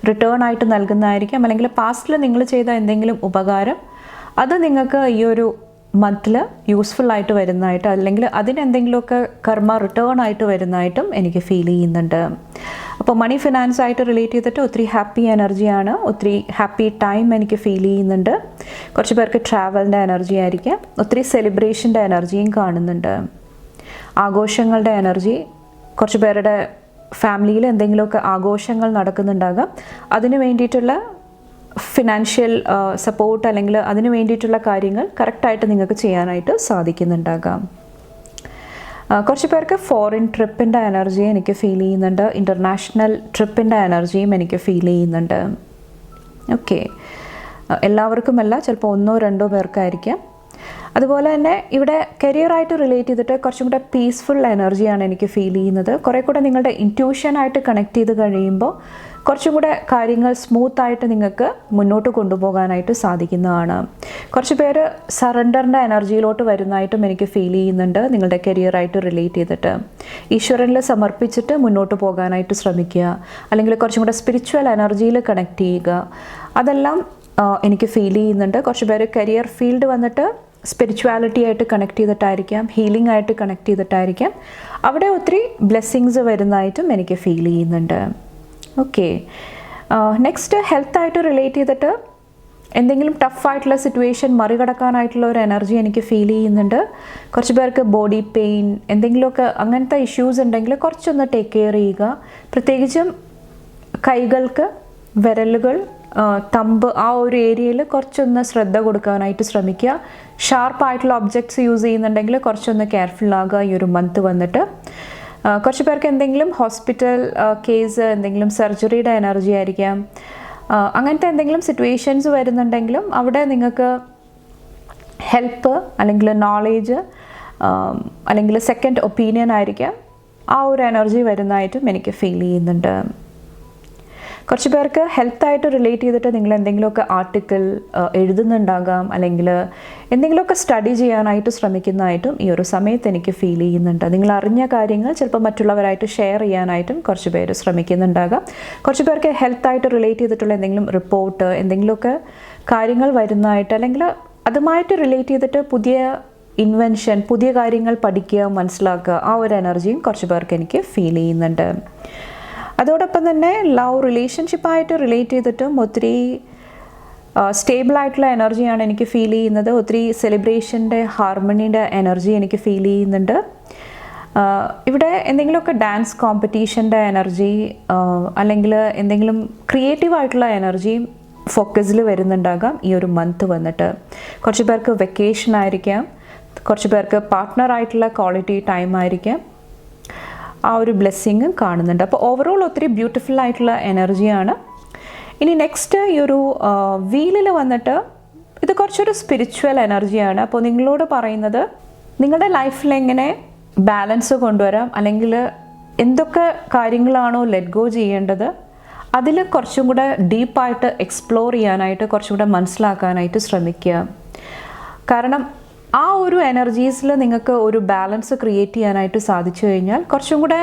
റിട്ടേൺ ആയിട്ട് നൽകുന്നതായിരിക്കാം. അല്ലെങ്കിൽ പാസ്റ്റിൽ നിങ്ങൾ ചെയ്ത എന്തെങ്കിലും ഉപകാരം അത് നിങ്ങൾക്ക് ഈ ഒരു മന്തിൽ യൂസ്ഫുൾ ആയിട്ട് വരുന്നതായിട്ട്, അല്ലെങ്കിൽ അതിനെന്തെങ്കിലുമൊക്കെ കർമ്മ റിട്ടേൺ ആയിട്ട് വരുന്നതായിട്ടും എനിക്ക് ഫീൽ ചെയ്യുന്നുണ്ട്. അപ്പോൾ മണി ഫിനാൻസ് ആയിട്ട് റിലേറ്റ് ചെയ്തിട്ട് ഒത്തിരി ഹാപ്പി എനർജിയാണ്, ഒത്തിരി ഹാപ്പി ടൈം എനിക്ക് ഫീൽ ചെയ്യുന്നുണ്ട്. കുറച്ച് പേർക്ക് ട്രാവലിൻ്റെ എനർജി ആയിരിക്കാം. ഒത്തിരി സെലിബ്രേഷൻ്റെ എനർജിയും കാണുന്നുണ്ട്. ആഘോഷങ്ങളുടെ എനർജി. കുറച്ച് പേരുടെ ഫാമിലിയിൽ എന്തെങ്കിലുമൊക്കെ ആഘോഷങ്ങൾ നടക്കുന്നുണ്ടാകാം. അതിന് വേണ്ടിയിട്ടുള്ള ഫിനാൻഷ്യൽ സപ്പോർട്ട് അല്ലെങ്കിൽ അതിന് വേണ്ടിയിട്ടുള്ള കാര്യങ്ങൾ കറക്റ്റായിട്ട് നിങ്ങൾക്ക് ചെയ്യാനായിട്ട് സാധിക്കുന്നുണ്ടാകാം. കുറച്ച് പേർക്ക് ഫോറിൻ ട്രിപ്പിൻ്റെ എനർജി എനിക്ക് ഫീൽ ചെയ്യുന്നുണ്ട്. ഇൻ്റർനാഷണൽ ട്രിപ്പിൻ്റെ എനർജിയും എനിക്ക് ഫീൽ ചെയ്യുന്നുണ്ട്. ഓക്കെ, എല്ലാവർക്കുമല്ല, ചിലപ്പോൾ 1-2 പേർക്കായിരിക്കാം. അതുപോലെ തന്നെ ഇവിടെ കരിയറായിട്ട് റിലേറ്റ് ചെയ്തിട്ട് കുറച്ചും കൂടെ പീസ്ഫുൾ എനർജിയാണ് എനിക്ക് ഫീൽ ചെയ്യുന്നത്. കുറേ കൂടെ നിങ്ങളുടെ ഇൻറ്റ്യൂഷനായിട്ട് കണക്ട് ചെയ്ത് കഴിയുമ്പോൾ കുറച്ചും കൂടെ കാര്യങ്ങൾ സ്മൂത്തായിട്ട് നിങ്ങൾക്ക് മുന്നോട്ട് കൊണ്ടുപോകാനായിട്ട് സാധിക്കുന്നതാണ്. കുറച്ച് പേര് സറണ്ടറിൻ്റെ എനർജിയിലോട്ട് വരുന്നതായിട്ടും എനിക്ക് ഫീൽ ചെയ്യുന്നുണ്ട്. നിങ്ങളുടെ കരിയറായിട്ട് റിലേറ്റ് ചെയ്തിട്ട് ഈശ്വരനിൽ സമർപ്പിച്ചിട്ട് മുന്നോട്ട് പോകാനായിട്ട് ശ്രമിക്കുക, അല്ലെങ്കിൽ കുറച്ചും കൂടെ സ്പിരിച്വൽ എനർജിയിൽ കണക്ട് ചെയ്യുക. അതെല്ലാം എനിക്ക് ഫീൽ ചെയ്യുന്നുണ്ട്. കുറച്ച് പേര് കരിയർ ഫീൽഡ് വന്നിട്ട് സ്പിരിച്വാലിറ്റി ആയിട്ട് കണക്ട് ചെയ്തിട്ടായിരിക്കാം, ഹീലിംഗ് ആയിട്ട് കണക്ട് ചെയ്തിട്ടായിരിക്കാം. അവിടെ ഒത്തിരി ബ്ലെസ്സിങ്സ് വരുന്നതായിട്ടും എനിക്ക് ഫീൽ ചെയ്യുന്നുണ്ട്. ഓക്കെ, നെക്സ്റ്റ് ഹെൽത്തായിട്ട് റിലേറ്റ് ചെയ്തിട്ട് എന്തെങ്കിലും ടഫായിട്ടുള്ള സിറ്റുവേഷൻ മറികടക്കാനായിട്ടുള്ള ഒരു എനർജി എനിക്ക് ഫീൽ ചെയ്യുന്നുണ്ട്. കുറച്ച് പേർക്ക് ബോഡി പെയിൻ, എന്തെങ്കിലുമൊക്കെ അങ്ങനത്തെ ഇഷ്യൂസ് ഉണ്ടെങ്കിൽ കുറച്ചൊന്ന് ടേക്ക് കെയർ ചെയ്യുക. പ്രത്യേകിച്ചും കൈകൾക്ക്, വിരലുകൾ, തമ്പ്, ആ ഒരു ഏരിയയിൽ കുറച്ചൊന്ന് ശ്രദ്ധ കൊടുക്കാനായിട്ട് ശ്രമിക്കുക. ഷാർപ്പായിട്ടുള്ള ഒബ്ജക്ട്സ് യൂസ് ചെയ്യുന്നുണ്ടെങ്കിൽ കുറച്ചൊന്ന് കെയർഫുൾ ആകുക ഈ ഒരു മന്ത് വന്നിട്ട്. കുറച്ച് പേർക്ക് എന്തെങ്കിലും ഹോസ്പിറ്റൽ കേസ്, എന്തെങ്കിലും സർജറിയുടെ എനർജി ആയിരിക്കാം. അങ്ങനത്തെ എന്തെങ്കിലും സിറ്റുവേഷൻസ് വരുന്നുണ്ടെങ്കിലും അവിടെ നിങ്ങൾക്ക് ഹെൽപ്പ്, അല്ലെങ്കിൽ നോളേജ്, അല്ലെങ്കിൽ സെക്കൻഡ് ഒപ്പീനിയൻ ആയിരിക്കാം, ആ ഒരു എനർജി വരുന്നതായിട്ടും എനിക്ക് ഫീൽ ചെയ്യുന്നുണ്ട്. കുറച്ച് പേർക്ക് ഹെൽത്തായിട്ട് റിലേറ്റ് ചെയ്തിട്ട് നിങ്ങൾ എന്തെങ്കിലുമൊക്കെ ആർട്ടിക്കിൾ എഴുതുന്നുണ്ടാകാം, അല്ലെങ്കിൽ എന്തെങ്കിലുമൊക്കെ സ്റ്റഡി ചെയ്യാനായിട്ട് ശ്രമിക്കുന്നതായിട്ടും ഈ ഒരു സമയത്ത് എനിക്ക് ഫീൽ ചെയ്യുന്നുണ്ട്. നിങ്ങൾ അറിഞ്ഞ കാര്യങ്ങൾ ചിലപ്പോൾ മറ്റുള്ളവരായിട്ട് ഷെയർ ചെയ്യാനായിട്ടും കുറച്ച് പേര് ശ്രമിക്കുന്നുണ്ടാകാം. കുറച്ച് പേർക്ക് ഹെൽത്തായിട്ട് റിലേറ്റ് ചെയ്തിട്ടുള്ള എന്തെങ്കിലും റിപ്പോർട്ട്, എന്തെങ്കിലുമൊക്കെ കാര്യങ്ങൾ വരുന്നതായിട്ട്, അല്ലെങ്കിൽ അതുമായിട്ട് റിലേറ്റ് ചെയ്തിട്ട് പുതിയ ഇൻവെൻഷൻ, പുതിയ കാര്യങ്ങൾ പഠിക്കുക, മനസ്സിലാക്കുക, ആ ഒരു എനർജിയും കുറച്ച് പേർക്ക് എനിക്ക് ഫീൽ ചെയ്യുന്നുണ്ട്. അതോടൊപ്പം തന്നെ ലവ് റിലേഷൻഷിപ്പായിട്ട് റിലേറ്റ് ചെയ്തിട്ടും ഒത്തിരി സ്റ്റേബിളായിട്ടുള്ള എനർജിയാണ് എനിക്ക് ഫീൽ ചെയ്യുന്നത്. ഒത്തിരി സെലിബ്രേഷൻ്റെ, ഹാർമണിയുടെ എനർജി എനിക്ക് ഫീൽ ചെയ്യുന്നുണ്ട്. ഇവിടെ എന്തെങ്കിലുമൊക്കെ ഡാൻസ് കോമ്പറ്റീഷൻ്റെ എനർജി, അല്ലെങ്കിൽ എന്തെങ്കിലും ക്രിയേറ്റീവായിട്ടുള്ള എനർജിയും ഫോക്കസിൽ വരുന്നുണ്ടാകാം ഈ ഒരു മന്ത് വന്നിട്ട്. കുറച്ച് പേർക്ക് വെക്കേഷൻ ആയിരിക്കാം, കുറച്ച് പേർക്ക് പാർട്ട്ണറായിട്ടുള്ള ക്വാളിറ്റി ടൈം ആയിരിക്കാം. ആ ഒരു ബ്ലെസ്സിങ്ങും കാണുന്നുണ്ട്. അപ്പോൾ ഓവറോൾ ഒത്തിരി ബ്യൂട്ടിഫുൾ ആയിട്ടുള്ള എനർജിയാണ്. ഇനി നെക്സ്റ്റ് ഈ ഒരു വീലിൽ വന്നിട്ട് ഇത് കുറച്ചൊരു സ്പിരിച്വൽ എനർജിയാണ്. അപ്പോൾ നിങ്ങളോട് പറയുന്നത് നിങ്ങളുടെ ലൈഫിൽ എങ്ങനെ ബാലൻസ് കൊണ്ടുവരാം, അല്ലെങ്കിൽ എന്തൊക്കെ കാര്യങ്ങളാണോ ലെറ്റ് ഗോ ചെയ്യേണ്ടത് അതിൽ കുറച്ചും കൂടെ ഡീപ്പായിട്ട് എക്സ്പ്ലോർ ചെയ്യാനായിട്ട്, കുറച്ചും കൂടെ മനസ്സിലാക്കാനായിട്ട് ശ്രമിക്കുക. കാരണം ആ ഒരു എനർജീസിൽ നിങ്ങൾക്ക് ഒരു ബാലൻസ് ക്രിയേറ്റ് ചെയ്യാനായിട്ട് സാധിച്ചു കഴിഞ്ഞാൽ കുറച്ചും കൂടെ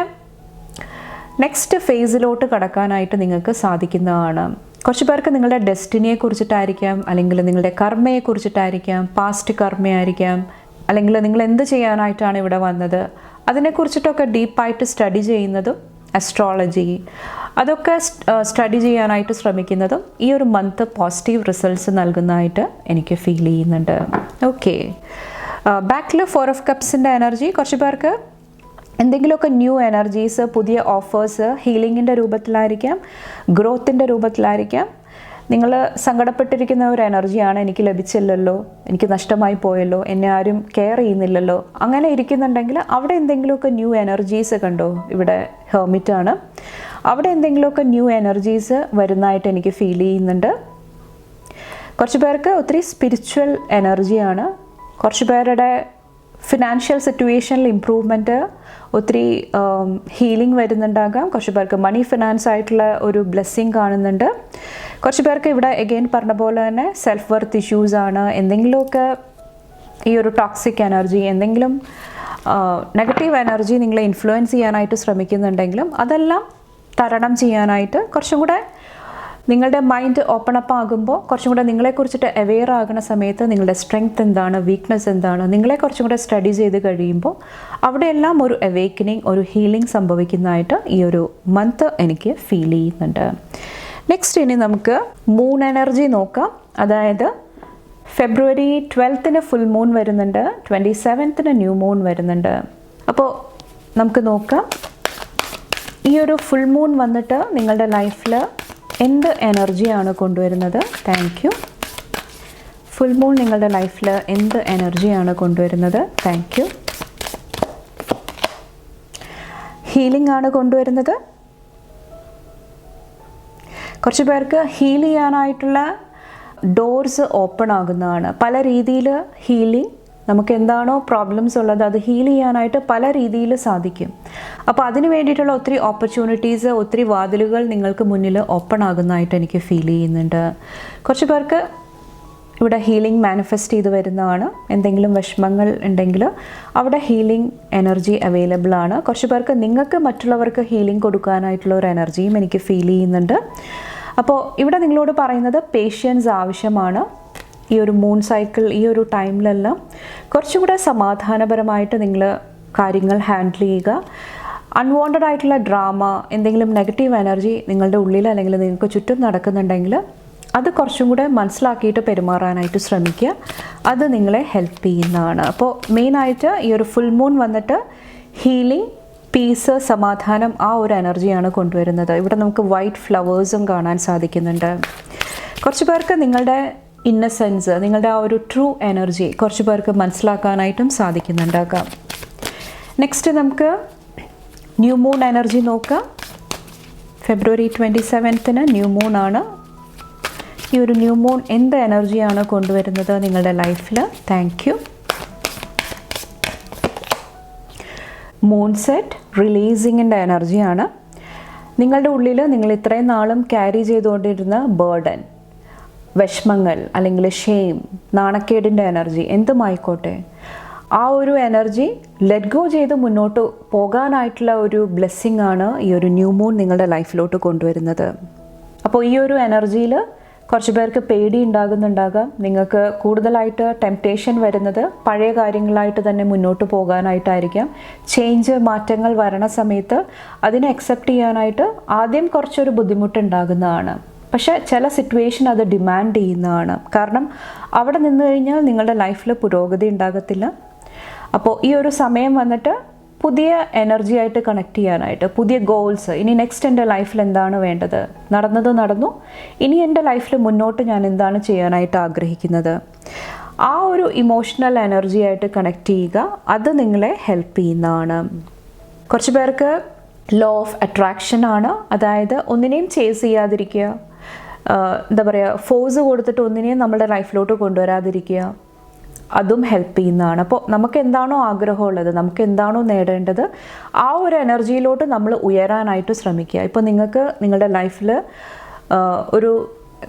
നെക്സ്റ്റ് ഫേസിലോട്ട് കടക്കാനായിട്ട് നിങ്ങൾക്ക് സാധിക്കുന്നതാണ്. കുറച്ച് പേർക്ക് നിങ്ങളുടെ ഡെസ്റ്റിനിയെ കുറിച്ചിട്ടായിരിക്കാം, അല്ലെങ്കിൽ നിങ്ങളുടെ കർമ്മയെ കുറിച്ചിട്ടായിരിക്കാം, പാസ്റ്റ് കർമ്മയായിരിക്കാം, അല്ലെങ്കിൽ നിങ്ങൾ എന്ത് ചെയ്യാനായിട്ടാണ് ഇവിടെ വന്നത് അതിനെക്കുറിച്ചിട്ടൊക്കെ ഡീപ്പായിട്ട് സ്റ്റഡി ചെയ്യുന്നതും, അസ്ട്രോളജി അതൊക്കെ സ്റ്റഡി ചെയ്യാനായിട്ട് ശ്രമിക്കുന്നതും ഈ ഒരു മന്ത് പോസിറ്റീവ് റിസൾട്ട്സ് നൽകുന്നതായിട്ട് എനിക്ക് ഫീൽ ചെയ്യുന്നുണ്ട്. ഓക്കെ, ബാക്കിൽ 4 ഓഫ് കപ്സിൻ്റെ എനർജി. കുറച്ച് പേർക്ക് എന്തെങ്കിലുമൊക്കെ ന്യൂ എനർജീസ്, പുതിയ ഓഫേഴ്സ് ഹീലിങ്ങിൻ്റെ രൂപത്തിലായിരിക്കാം, ഗ്രോത്തിൻ്റെ രൂപത്തിലായിരിക്കാം. നിങ്ങൾ സങ്കടപ്പെട്ടിരിക്കുന്ന ഒരു എനർജിയാണ്, എനിക്ക് ലഭിച്ചില്ലല്ലോ, എനിക്ക് നഷ്ടമായി പോയല്ലോ, എന്നെ ആരും കെയർ ചെയ്യുന്നില്ലല്ലോ, അങ്ങനെ ഇരിക്കുന്നുണ്ടെങ്കിൽ അവിടെ എന്തെങ്കിലുമൊക്കെ ന്യൂ എനർജീസ് കണ്ടോ. ഇവിടെ ഹെർമിറ്റാണ്, അവിടെ എന്തെങ്കിലുമൊക്കെ ന്യൂ എനർജീസ് വരുന്നതായിട്ട് എനിക്ക് ഫീൽ ചെയ്യുന്നുണ്ട്. കുറച്ച് പേർക്ക് ഒത്തിരി സ്പിരിച്വൽ എനർജിയാണ്. കുറച്ച് പേരുടെ ഫിനാൻഷ്യൽ സിറ്റുവേഷനിൽ ഇമ്പ്രൂവ്മെൻറ്റ്, ഒത്തിരി ഹീലിംഗ് വരുന്നുണ്ടാകാം. കുറച്ച് പേർക്ക് മണി ഫിനാൻസ് ആയിട്ടുള്ള ഒരു ബ്ലെസ്സിങ് കാണുന്നുണ്ട്. കുറച്ച് പേർക്ക് ഇവിടെ എഗെയിൻ പറഞ്ഞ പോലെ തന്നെ സെൽഫ് വർത്ത് ഇഷ്യൂസാണ്. എന്തെങ്കിലുമൊക്കെ ഈ ഒരു ടോക്സിക് എനർജി, എന്തെങ്കിലും നെഗറ്റീവ് എനർജി നിങ്ങളെ ഇൻഫ്ലുവൻസ് ചെയ്യാനായിട്ട് ശ്രമിക്കുന്നുണ്ടെങ്കിലും അതെല്ലാം തരണം ചെയ്യാനായിട്ട് കുറച്ചും കൂടെ നിങ്ങളുടെ മൈൻഡ് ഓപ്പൺ അപ്പ് ആകുമ്പോൾ, കുറച്ചും കൂടെ നിങ്ങളെക്കുറിച്ചിട്ട് അവെയർ ആകുന്ന സമയത്ത് നിങ്ങളുടെ സ്ട്രെങ്ത് എന്താണ്, വീക്ക്നെസ് എന്താണ്, നിങ്ങളെ കുറച്ചും കൂടെ സ്റ്റഡി ചെയ്ത് കഴിയുമ്പോൾ അവിടെയെല്ലാം ഒരു അവേക്കനിങ്, ഒരു ഹീലിംഗ് സംഭവിക്കുന്നതായിട്ട് ഈ ഒരു മന്ത് എനിക്ക് ഫീൽ ചെയ്യുന്നുണ്ട്. നെക്സ്റ്റ് ഇനി നമുക്ക് മൂൺ എനർജി നോക്കാം. അതായത് ഫെബ്രുവരി 12 ഫുൾ മൂൺ വരുന്നുണ്ട്, 27 ന്യൂ മൂൺ വരുന്നുണ്ട്. അപ്പോൾ നമുക്ക് നോക്കാം ഈ ഒരു ഫുൾ മൂൺ വന്നിട്ട് നിങ്ങളുടെ ലൈഫിൽ എന്ത് എനർജിയാണ് കൊണ്ടുവരുന്നത്. Thank you. ഫുൾ മൂൺ നിങ്ങളുടെ ലൈഫിൽ എന്ത് എനർജിയാണ് കൊണ്ടുവരുന്നത്. Thank you. ഹീലിംഗ് ആണ് കൊണ്ടുവരുന്നത്. കുറച്ച് പേർക്ക് ഹീൽ ചെയ്യാനായിട്ടുള്ള ഡോർസ് ഓപ്പൺ ആകുന്നതാണ്. പല രീതിയിൽ ഹീലിംഗ് നമുക്ക് എന്താണോ പ്രോബ്ലംസ് ഉള്ളത് അത് ഹീൽ ചെയ്യാനായിട്ട് പല രീതിയിൽ സാധിക്കും. അപ്പോൾ അതിന് വേണ്ടിയിട്ടുള്ള ഒത്തിരി ഓപ്പർച്യൂണിറ്റീസ്, ഒത്തിരി വാതിലുകൾ നിങ്ങൾക്ക് മുന്നിൽ ഓപ്പൺ ആകുന്നതായിട്ട് എനിക്ക് ഫീൽ ചെയ്യുന്നുണ്ട്. കുറച്ച് പേർക്ക് ഇവിടെ ഹീലിംഗ് മാനിഫെസ്റ്റ് ചെയ്ത് വരുന്നതാണ്. എന്തെങ്കിലും വിഷമങ്ങൾ ഉണ്ടെങ്കിൽ അവിടെ ഹീലിംഗ് എനർജി അവൈലബിൾ ആണ്. കുറച്ച് പേർക്ക് നിങ്ങൾക്ക് മറ്റുള്ളവർക്ക് ഹീലിംഗ് കൊടുക്കാനായിട്ടുള്ള ഒരു എനർജിയും എനിക്ക് ഫീൽ ചെയ്യുന്നുണ്ട്. അപ്പോൾ ഇവിടെ നിങ്ങളോട് പറയുന്നത് പേഷ്യൻസ് ആവശ്യമാണ്. ഈ ഒരു മൂൺ സൈക്കിൾ, ഈ ഒരു ടൈമിലെല്ലാം കുറച്ചുകൂടെ സമാധാനപരമായിട്ട് നിങ്ങൾ കാര്യങ്ങൾ ഹാൻഡിൽ ചെയ്യുക. അൺവാണ്ടഡ് ആയിട്ടുള്ള ഡ്രാമ, എന്തെങ്കിലും നെഗറ്റീവ് എനർജി നിങ്ങളുടെ ഉള്ളിൽ അല്ലെങ്കിൽ നിങ്ങൾക്ക് ചുറ്റും നടക്കുന്നുണ്ടെങ്കിൽ അത് കുറച്ചും കൂടെ മനസ്സിലാക്കിയിട്ട് പെരുമാറാനായിട്ട് ശ്രമിക്കുക. അത് നിങ്ങളെ ഹെൽപ്പ് ചെയ്യുന്നതാണ്. അപ്പോൾ മെയിനായിട്ട് ഈ ഒരു ഫുൾ മൂൺ വന്നിട്ട് ഹീലിംഗ്, പീസ്, സമാധാനം, ആ ഒരു എനർജിയാണ് കൊണ്ടുവരുന്നത്. ഇവിടെ നമുക്ക് വൈറ്റ് ഫ്ലവേഴ്സും കാണാൻ സാധിക്കുന്നുണ്ട്. കുറച്ച് പേർക്ക് നിങ്ങളുടെ ഇന്നസെൻസ്, നിങ്ങളുടെ ആ ഒരു ട്രൂ എനർജി കുറച്ച് പേർക്ക് മനസ്സിലാക്കാനായിട്ടും സാധിക്കുന്നുണ്ടാകാം. നെക്സ്റ്റ് നമുക്ക് ന്യൂ മൂൺ എനർജി നോക്കാം. ഫെബ്രുവരി 27 ന്യൂ മൂൺ ആണ്. ഈ ഒരു ന്യൂ മൂൺ എന്ത് എനർജിയാണ് കൊണ്ടുവരുന്നത് നിങ്ങളുടെ ലൈഫിൽ? Thank you. മൂൺ സെറ്റ് റിലീസിങ്ങിൻ്റെ എനർജിയാണ്. നിങ്ങളുടെ ഉള്ളിൽ നിങ്ങൾ ഇത്രയും നാളും ക്യാരി ചെയ്തുകൊണ്ടിരുന്ന ബേർഡൻ, വിഷമങ്ങൾ അല്ലെങ്കിൽ ഷെയിം, നാണക്കേടിൻ്റെ എനർജി എന്തുമായിക്കോട്ടെ, ആ ഒരു എനർജി ലെറ്റ് ഗോ ചെയ്ത് മുന്നോട്ട് പോകാനായിട്ടുള്ള ഒരു ബ്ലെസ്സിങ് ആണ് ഈ ഒരു ന്യൂ മൂൺ നിങ്ങളുടെ ലൈഫിലോട്ട് കൊണ്ടുവരുന്നത്. അപ്പോൾ ഈ ഒരു എനർജിയിൽ കുറച്ച് പേർക്ക് പേടി ഉണ്ടാകുന്നുണ്ടാകാം. നിങ്ങൾക്ക് കൂടുതലായിട്ട് ടെംപ്റ്റേഷൻ വരുന്നത് പഴയ കാര്യങ്ങളായിട്ട് തന്നെ മുന്നോട്ട് പോകാനായിട്ടായിരിക്കാം. ചേഞ്ച്, മാറ്റങ്ങൾ വരണ സമയത്ത് അതിനെ അക്സെപ്റ്റ് ചെയ്യാനായിട്ട് ആദ്യം കുറച്ചൊരു ബുദ്ധിമുട്ടുണ്ടാകുന്നതാണ്. പക്ഷേ ചില സിറ്റുവേഷൻ അത് ഡിമാൻഡ് ചെയ്യുന്നതാണ്. കാരണം അവിടെ നിന്ന് കഴിഞ്ഞാൽ നിങ്ങളുടെ ലൈഫിൽ പുരോഗതി ഉണ്ടാകത്തില്ല. അപ്പോൾ ഈ ഒരു സമയം വന്നിട്ട് പുതിയ എനർജി ആയിട്ട് കണക്ട് ചെയ്യാനായിട്ട്, പുതിയ ഗോൾസ്, ഇനി നെക്സ്റ്റ് എൻ്റെ ലൈഫിൽ എന്താണ് വേണ്ടത്, നടന്നത് നടന്നു, ഇനി എൻ്റെ ലൈഫിൽ മുന്നോട്ട് ഞാൻ എന്താണ് ചെയ്യാനായിട്ട് ആഗ്രഹിക്കുന്നത്, ആ ഒരു ഇമോഷണൽ എനർജി ആയിട്ട് കണക്ട് ചെയ്യുക. അത് നിങ്ങളെ ഹെൽപ്പ് ചെയ്യുന്നതാണ്. കുറച്ച് പേർക്ക് ലോ ഓഫ് അട്രാക്ഷൻ ആണ്. അതായത് ഒന്നിനെയും ചേസ് ചെയ്യാതിരിക്കുക, എന്താ പറയുക, ഫോഴ്സ് കൊടുത്തിട്ട് ഒന്നിനെയും നമ്മുടെ ലൈഫിലോട്ട് കൊണ്ടുവരാതിരിക്കുക. അതും ഹെൽപ്പ് ചെയ്യുന്നതാണ്. അപ്പോൾ നമുക്ക് എന്താണോ ആഗ്രഹമുള്ളത്, നമുക്ക് എന്താണോ നേടേണ്ടത്, ആ ഒരു എനർജിയിലോട്ട് നമ്മൾ ഉയരാനായിട്ട് ശ്രമിക്കുക. ഇപ്പോൾ നിങ്ങൾക്ക് നിങ്ങളുടെ ലൈഫിൽ ഒരു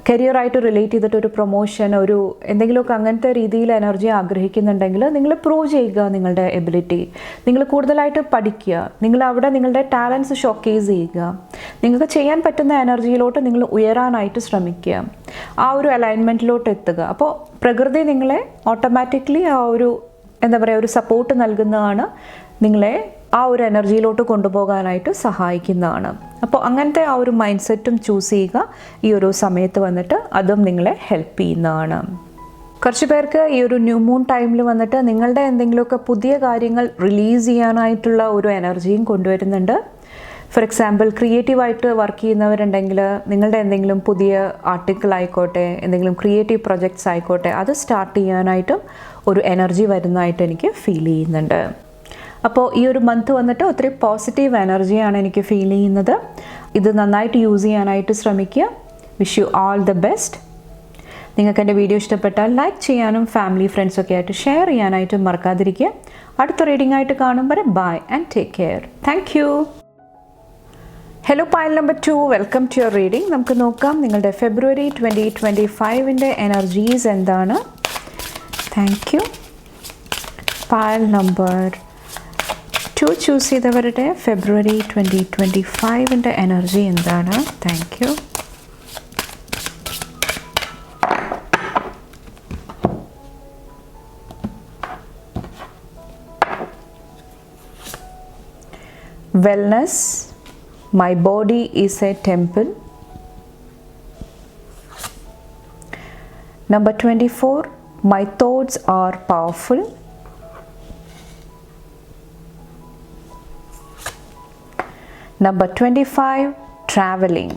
കരിയറായിട്ട് റിലേറ്റ് ചെയ്തിട്ട് ഒരു പ്രൊമോഷൻ, ഒരു എന്തെങ്കിലുമൊക്കെ അങ്ങനത്തെ രീതിയിൽ എനർജി ആഗ്രഹിക്കുന്നുണ്ടെങ്കിൽ നിങ്ങൾ പ്രൂവ് ചെയ്യുക നിങ്ങളുടെ എബിലിറ്റി. നിങ്ങൾ കൂടുതലായിട്ട് പഠിക്കുക, നിങ്ങൾ അവിടെ നിങ്ങളുടെ ടാലൻസ് ഷോക്കേസ് ചെയ്യുക. നിങ്ങൾക്ക് ചെയ്യാൻ പറ്റുന്ന എനർജിയിലോട്ട് നിങ്ങൾ ഉയരാനായിട്ട് ശ്രമിക്കുക, ആ ഒരു അലൈൻമെൻറ്റിലോട്ട് എത്തുക. അപ്പോൾ പ്രകൃതി നിങ്ങളെ ഓട്ടോമാറ്റിക്കലി ആ ഒരു എന്താ പറയുക, ഒരു സപ്പോർട്ട് നൽകുന്നതാണ്, നിങ്ങളെ ആ ഒരു എനർജിയിലോട്ട് കൊണ്ടുപോകാനായിട്ട് സഹായിക്കുന്നതാണ്. അപ്പോൾ അങ്ങനത്തെ ആ ഒരു മൈൻഡ് സെറ്റും ചൂസ് ചെയ്യുക ഈ ഒരു സമയത്ത് വന്നിട്ട്. അതും നിങ്ങളെ ഹെൽപ്പ് ചെയ്യുന്നതാണ്. കുറച്ച് പേർക്ക് ഈ ഒരു ന്യൂ മൂൺ ടൈമിൽ വന്നിട്ട് നിങ്ങളുടെ എന്തെങ്കിലുമൊക്കെ പുതിയ കാര്യങ്ങൾ റിലീസ് ചെയ്യാനായിട്ടുള്ള ഒരു എനർജിയും കൊണ്ടുവരുന്നുണ്ട്. ഫോർ എക്സാമ്പിൾ, ക്രിയേറ്റീവായിട്ട് വർക്ക് ചെയ്യുന്നവരുണ്ടെങ്കിൽ നിങ്ങളുടെ എന്തെങ്കിലും പുതിയ ആർട്ടിക്കിൾ ആയിക്കോട്ടെ, എന്തെങ്കിലും ക്രിയേറ്റീവ് പ്രൊജക്ട്സ് ആയിക്കോട്ടെ, അത് സ്റ്റാർട്ട് ചെയ്യാനായിട്ടും ഒരു എനർജി വരുന്നതായിട്ട് എനിക്ക് ഫീൽ ചെയ്യുന്നുണ്ട്. അപ്പോൾ ഈ ഒരു മന്ത് വന്നിട്ട് ഒത്തിരി പോസിറ്റീവ് എനർജിയാണ് എനിക്ക് ഫീൽ ചെയ്യുന്നത്. ഇത് നന്നായിട്ട് യൂസ് ചെയ്യാനായിട്ട് ശ്രമിക്കുക. Wish you all the best. നിങ്ങൾക്ക് എൻ്റെ വീഡിയോ ഇഷ്ടപ്പെട്ടാൽ ലൈക്ക് ചെയ്യാനും ഫാമിലി ഫ്രണ്ട്സൊക്കെ ആയിട്ട് ഷെയർ ചെയ്യാനായിട്ടും മറക്കാതിരിക്കുക. അടുത്ത റീഡിംഗ് ആയിട്ട് കാണും വരെ bye and take care. Thank you. Hello pile number 2, welcome to your reading. നമുക്ക് നോക്കാം നിങ്ങളുടെ ഫെബ്രുവരി 2025 എനർജീസ് എന്താണ്. Thank you. Pile number 2 choose ചെയ്തവരുടെ ഫെബ്രുവരി 2025 എനർജി എന്താണ്. Thank you. Wellness, my body is a temple. Number 24, my thoughts are powerful. Number 25, traveling.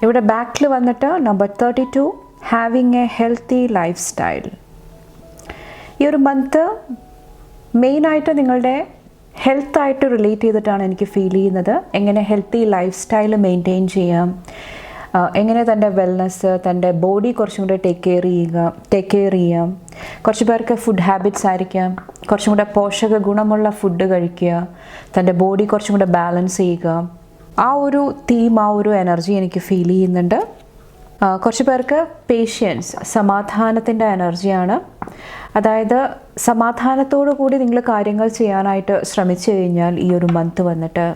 ഇവിടെ ബാക്കിൽ വന്നിട്ട് number 32, having A healthy life style. ഈ ഒരു മന്ത് മെയിനായിട്ട് നിങ്ങളുടെ ഹെൽത്തായിട്ട് റിലേറ്റ് ചെയ്തിട്ടാണ് എനിക്ക് ഫീൽ ചെയ്യുന്നത്. എങ്ങനെ ഹെൽത്തി ലൈഫ് സ്റ്റൈൽ മെയിൻറ്റെയിൻ ചെയ്യാം, എങ്ങനെ തൻ്റെ വെൽനെസ്, തൻ്റെ ബോഡി കുറച്ചും കൂടെ ടേക്ക് കെയർ ചെയ്യാം. കുറച്ച് പേർക്ക് ഫുഡ് ഹാബിറ്റ്സ് ആയിരിക്കാം, കുറച്ചും കൂടെ പോഷക ഗുണമുള്ള ഫുഡ് കഴിക്കുക, തൻ്റെ ബോഡി കുറച്ചും കൂടെ ബാലൻസ് ചെയ്യുക. ആ ഒരു തീം, ആ ഒരു എനർജി എനിക്ക് ഫീൽ ചെയ്യുന്നുണ്ട്. കുറച്ച് പേർക്ക് പേഷ്യൻസ്, സമാധാനത്തിൻ്റെ എനർജിയാണ്. അതായത് സമാധാനത്തോടു കൂടി നിങ്ങൾ കാര്യങ്ങൾ ചെയ്യാനായിട്ട് ശ്രമിച്ചു കഴിഞ്ഞാൽ ഈ ഒരു മന്ത് വന്നിട്ട്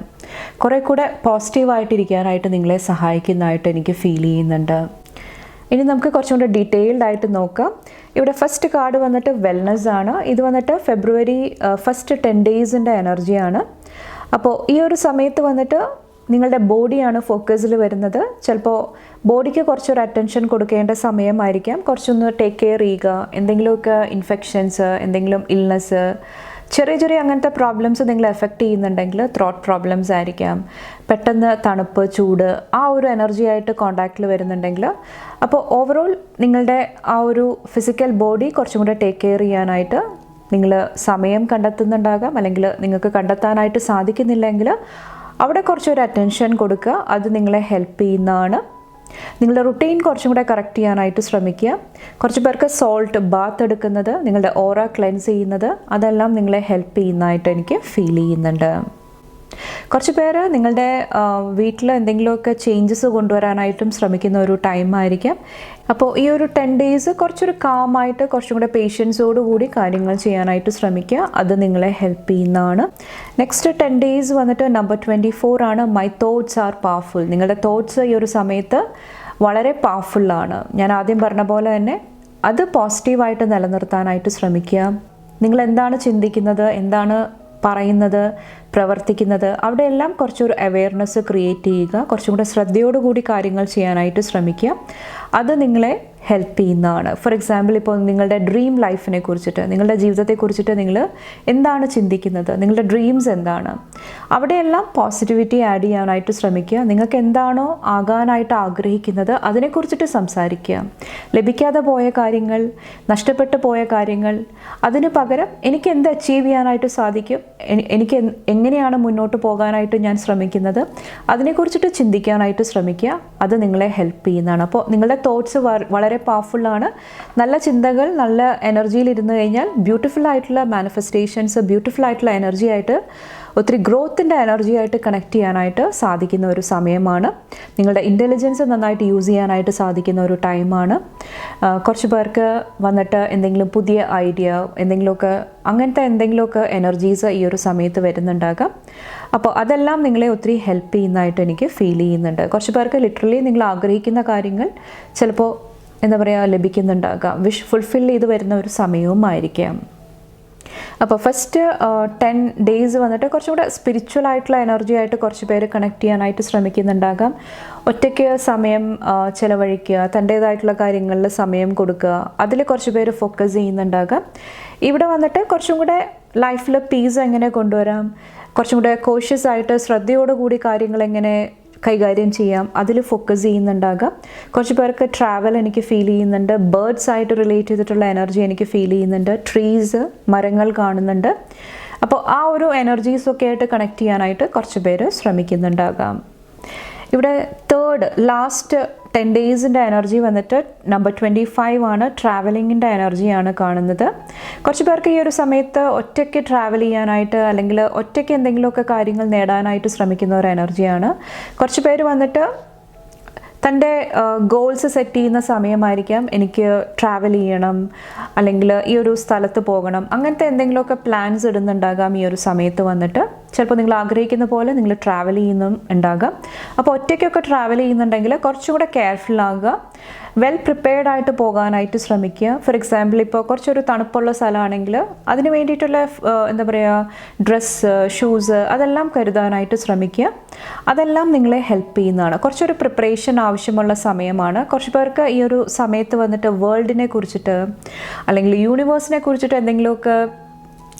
കുറേ കൂടെ പോസിറ്റീവായിട്ടിരിക്കാനായിട്ട് നിങ്ങളെ സഹായിക്കുന്നതായിട്ട് എനിക്ക് ഫീൽ ചെയ്യുന്നുണ്ട്. ഇനി നമുക്ക് കുറച്ചും കൂടെ ഡീറ്റെയിൽഡ് ആയിട്ട് നോക്കാം. ഇവിടെ ഫസ്റ്റ് കാർഡ് വന്നിട്ട് വെൽനെസ് ആണ്. ഇത് വന്നിട്ട് ഫെബ്രുവരി ഫസ്റ്റ് 10 ഡേയ്സിൻ്റെ എനർജിയാണ്. അപ്പോൾ ഈ ഒരു സമയത്ത് വന്നിട്ട് നിങ്ങളുടെ ബോഡിയാണ് ഫോക്കസിൽ വരുന്നത്. ചിലപ്പോൾ ബോഡിക്ക് കുറച്ചൊരു അറ്റൻഷൻ കൊടുക്കേണ്ട സമയമായിരിക്കാം. കുറച്ചൊന്ന് ടേക്ക് കെയർ ചെയ്യുക. എന്തെങ്കിലുമൊക്കെ ഇൻഫെക്ഷൻസ്, എന്തെങ്കിലും ഇൽനെസ്, ചെറിയ അങ്ങനത്തെ പ്രോബ്ലംസ് നിങ്ങളെ എഫക്റ്റ് ചെയ്യുന്നുണ്ടെങ്കിൽ ത്രോട്ട് പ്രോബ്ലംസ് ആയിരിക്കാം, പെട്ടെന്ന് തണുപ്പ്, ചൂട്, ആ ഒരു എനർജി ആയിട്ട് കോണ്ടാക്റ്റിൽ വരുന്നുണ്ടെങ്കിൽ, അപ്പോൾ ഓവറോൾ നിങ്ങളുടെ ആ ഒരു ഫിസിക്കൽ ബോഡി കുറച്ചും കൂടെ ടേക്ക് കെയർ ചെയ്യാനായിട്ട് നിങ്ങൾ സമയം കണ്ടെത്തുന്നുണ്ടാകാം. അല്ലെങ്കിൽ നിങ്ങൾക്ക് കണ്ടെത്താനായിട്ട് സാധിക്കുന്നില്ലെങ്കിൽ അവിടെ കുറച്ചൊരു അറ്റൻഷൻ കൊടുക്കുക. അത് നിങ്ങളെ ഹെൽപ്പ് ചെയ്യുന്നതാണ്. നിങ്ങളുടെ റുട്ടീൻ കുറച്ചും കൂടെ കറക്റ്റ് ചെയ്യാനായിട്ട് ശ്രമിക്കുക. കുറച്ച് പേർക്ക് സോൾട്ട് ബാത്ത് എടുക്കുന്നത്, നിങ്ങളുടെ ഓറ ക്ലെൻസ് ചെയ്യുന്നത്, അതെല്ലാം നിങ്ങളെ ഹെൽപ്പ് ചെയ്യുന്നതായിട്ട് എനിക്ക് ഫീൽ ചെയ്യുന്നുണ്ട്. കുറച്ച് പേര് നിങ്ങളുടെ വീട്ടിൽ എന്തെങ്കിലുമൊക്കെ ചേഞ്ചസ് കൊണ്ടുവരാനായിട്ടും ശ്രമിക്കുന്ന ഒരു ടൈം ആയിരിക്കാം. അപ്പോൾ ഈ ഒരു 10 ഡേയ്സ് കുറച്ചൊരു കാമായിട്ട്, കുറച്ചും കൂടെ പേഷ്യൻസോട് കൂടി കാര്യങ്ങൾ ചെയ്യാനായിട്ട് ശ്രമിക്കുക. അത് നിങ്ങളെ ഹെൽപ്പ് ചെയ്യുന്നതാണ്. നെക്സ്റ്റ് 10 ഡേയ്സ് വന്നിട്ട് നമ്പർ 24 ആണ്. My thoughts are powerful. നിങ്ങളുടെ തോട്ട്സ് ഈ ഒരു സമയത്ത് വളരെ പവർഫുള്ളാണ്. ഞാൻ ആദ്യം പറഞ്ഞ പോലെ തന്നെ അത് പോസിറ്റീവായിട്ട് നിലനിർത്താനായിട്ട് ശ്രമിക്കുക. നിങ്ങൾ എന്താണ് ചിന്തിക്കുന്നത്, എന്താണ് പറയുന്നത്, പ്രവർത്തിക്കുന്നത്, അവിടെയെല്ലാം കുറച്ചൊരു അവെയർനെസ് ക്രിയേറ്റ് ചെയ്യുക. കുറച്ചും കൂടെ ശ്രദ്ധയോടുകൂടി കാര്യങ്ങൾ ചെയ്യാനായിട്ട് ശ്രമിക്കുക. അത് നിങ്ങളെ ഹെൽപ്പ് ചെയ്യുന്നതാണ്. ഫോർ എക്സാമ്പിൾ, ഇപ്പോൾ നിങ്ങളുടെ ഡ്രീം ലൈഫിനെ കുറിച്ചിട്ട്, നിങ്ങളുടെ ജീവിതത്തെക്കുറിച്ചിട്ട് നിങ്ങൾ എന്താണ് ചിന്തിക്കുന്നത്, നിങ്ങളുടെ ഡ്രീംസ് എന്താണ്, അവിടെയെല്ലാം പോസിറ്റിവിറ്റി ആഡ് ചെയ്യാനായിട്ട് ശ്രമിക്കുക. നിങ്ങൾക്ക് എന്താണോ ആകാനായിട്ട് ആഗ്രഹിക്കുന്നത് അതിനെക്കുറിച്ചിട്ട് സംസാരിക്കുക. ലഭിക്കാതെ പോയ കാര്യങ്ങൾ, നഷ്ടപ്പെട്ടു പോയ കാര്യങ്ങൾ, അതിന് പകരം എനിക്ക് എന്ത് അച്ചീവ് ചെയ്യാനായിട്ട് സാധിക്കും, എനിക്ക് എങ്ങനെയാണ് മുന്നോട്ട് പോകാനായിട്ട് ഞാൻ ശ്രമിക്കുന്നത്, അതിനെക്കുറിച്ചിട്ട് ചിന്തിക്കാനായിട്ട് ശ്രമിക്കുക. അത് നിങ്ങളെ ഹെൽപ്പ് ചെയ്യുന്നതാണ്. അപ്പോൾ നിങ്ങളുടെ തോട്ട്സ് വളരെ പവർഫുള്ളാണ്. നല്ല ചിന്തകൾ, നല്ല എനർജിയിൽ ഇരുന്ന് കഴിഞ്ഞാൽ ബ്യൂട്ടിഫുൾ ആയിട്ടുള്ള മാനിഫെസ്റ്റേഷൻസ്, ബ്യൂട്ടിഫുൾ ആയിട്ടുള്ള എനർജി ആയിട്ട്, ഒത്തിരി ഗ്രോത്തിൻ്റെ എനർജി ആയിട്ട് കണക്ട് ചെയ്യാനായിട്ട് സാധിക്കുന്ന ഒരു സമയമാണ്. നിങ്ങളുടെ ഇൻ്റലിജൻസ് നന്നായിട്ട് യൂസ് ചെയ്യാനായിട്ട് സാധിക്കുന്ന ഒരു ടൈമാണ്. കുറച്ച് പേർക്ക് വന്നിട്ട് എന്തെങ്കിലും പുതിയ ഐഡിയ, അങ്ങനത്തെ എന്തെങ്കിലുമൊക്കെ എനർജീസ് ഈ ഒരു സമയത്ത് വരുന്നുണ്ടാകാം. അപ്പോൾ അതെല്ലാം നിങ്ങളെ ഒത്തിരി ഹെൽപ്പ് ചെയ്യുന്നതായിട്ട് എനിക്ക് ഫീൽ ചെയ്യുന്നുണ്ട്. കുറച്ച് പേർക്ക് ലിറ്ററലി നിങ്ങൾ ആഗ്രഹിക്കുന്ന കാര്യങ്ങൾ ചിലപ്പോൾ ലഭിക്കുന്നുണ്ടാകാം. വിഷ് ഫുൾഫിൽ ചെയ്ത് വരുന്ന ഒരു സമയവും ആയിരിക്കാം. അപ്പോൾ ഫസ്റ്റ് 10 ഡേയ്സ് വന്നിട്ട് കുറച്ചും കൂടെ സ്പിരിച്വൽ ആയിട്ടുള്ള എനർജി ആയിട്ട് കുറച്ച് പേര് കണക്ട് ചെയ്യാനായിട്ട് ശ്രമിക്കുന്നുണ്ടാകാം. ഒറ്റയ്ക്ക് സമയം ചിലവഴിക്കുക, തൻ്റേതായിട്ടുള്ള കാര്യങ്ങളിൽ സമയം കൊടുക്കുക, അതിൽ കുറച്ച് പേര് ഫോക്കസ് ചെയ്യുന്നുണ്ടാകാം. ഇവിടെ വന്നിട്ട് കുറച്ചും കൂടെ ലൈഫിൽ പീസ് എങ്ങനെ കൊണ്ടുവരാം, കുറച്ചും കൂടെ കോഷ്യസ് ആയിട്ട് ശ്രദ്ധയോടുകൂടി കാര്യങ്ങൾ എങ്ങനെ കൈകാര്യം ചെയ്യാം, അതിൽ ഫോക്കസ് ചെയ്യുന്നുണ്ടാകാം. കുറച്ച് പേർക്ക് ട്രാവൽ എനിക്ക് ഫീൽ ചെയ്യുന്നുണ്ട്. ബേർഡ്സ് ആയിട്ട് റിലേറ്റ് ചെയ്തിട്ടുള്ള എനർജി എനിക്ക് ഫീൽ ചെയ്യുന്നുണ്ട്. ട്രീസ്, മരങ്ങൾ കാണുന്നുണ്ട്. അപ്പോൾ ആ ഒരു എനർജീസൊക്കെ ആയിട്ട് കണക്ട് ചെയ്യാനായിട്ട് കുറച്ച് പേര് ശ്രമിക്കുന്നുണ്ടാകാം. ഇവിടെ ലാസ്റ്റ് 10 ഡേയ്സിൻ്റെ എനർജി വന്നിട്ട് നമ്പർ 25 ആണ്. ട്രാവലിങ്ങിൻ്റെ എനർജിയാണ് കാണുന്നത്. കുറച്ച് പേർക്ക് ഈ ഒരു സമയത്ത് ഒറ്റയ്ക്ക് ട്രാവൽ ചെയ്യാനായിട്ട്, അല്ലെങ്കിൽ ഒറ്റയ്ക്ക് എന്തെങ്കിലുമൊക്കെ കാര്യങ്ങൾ നേടാനായിട്ട് ശ്രമിക്കുന്ന ഒരു എനർജിയാണ്. കുറച്ച് പേര് വന്നിട്ട് തൻ്റെ ഗോൾസ് സെറ്റ് ചെയ്യുന്ന സമയമായിരിക്കാം. എനിക്ക് ട്രാവൽ ചെയ്യണം, അല്ലെങ്കിൽ ഈ ഒരു സ്ഥലത്ത് പോകണം, അങ്ങനത്തെ എന്തെങ്കിലുമൊക്കെ പ്ലാൻസ് ഇടുന്നുണ്ടാകാം ഈ ഒരു സമയത്ത് വന്നിട്ട്. ചിലപ്പോൾ നിങ്ങൾ ആഗ്രഹിക്കുന്ന പോലെ നിങ്ങൾ ട്രാവൽ ചെയ്യുന്നും ഉണ്ടാകാം. അപ്പോൾ ഒറ്റയ്ക്കൊക്കെ ട്രാവൽ ചെയ്യുന്നുണ്ടെങ്കിൽ കുറച്ചും കൂടെ കെയർഫുൾ ആകുക. വെൽ പ്രിപ്പയർഡ് ആയിട്ട് പോകാനായിട്ട് ശ്രമിക്കുക. ഫോർ എക്സാമ്പിൾ, ഇപ്പോൾ കുറച്ചൊരു തണുപ്പുള്ള സ്ഥലമാണെങ്കിൽ അതിന് വേണ്ടിയിട്ടുള്ള ഡ്രസ്സ്, ഷൂസ്, അതെല്ലാം കരുതാനായിട്ട് ശ്രമിക്കുക. അതെല്ലാം നിങ്ങളെ ഹെൽപ്പ് ചെയ്യുന്നതാണ്. കുറച്ചൊരു പ്രിപ്പറേഷൻ ആവശ്യമുള്ള സമയമാണ്. കുറച്ച് പേർക്ക് ഈ ഒരു സമയത്ത് വന്നിട്ട് വേൾഡിനെ കുറിച്ചിട്ട്, അല്ലെങ്കിൽ യൂണിവേഴ്സിനെ കുറിച്ചിട്ട് എന്തെങ്കിലുമൊക്കെ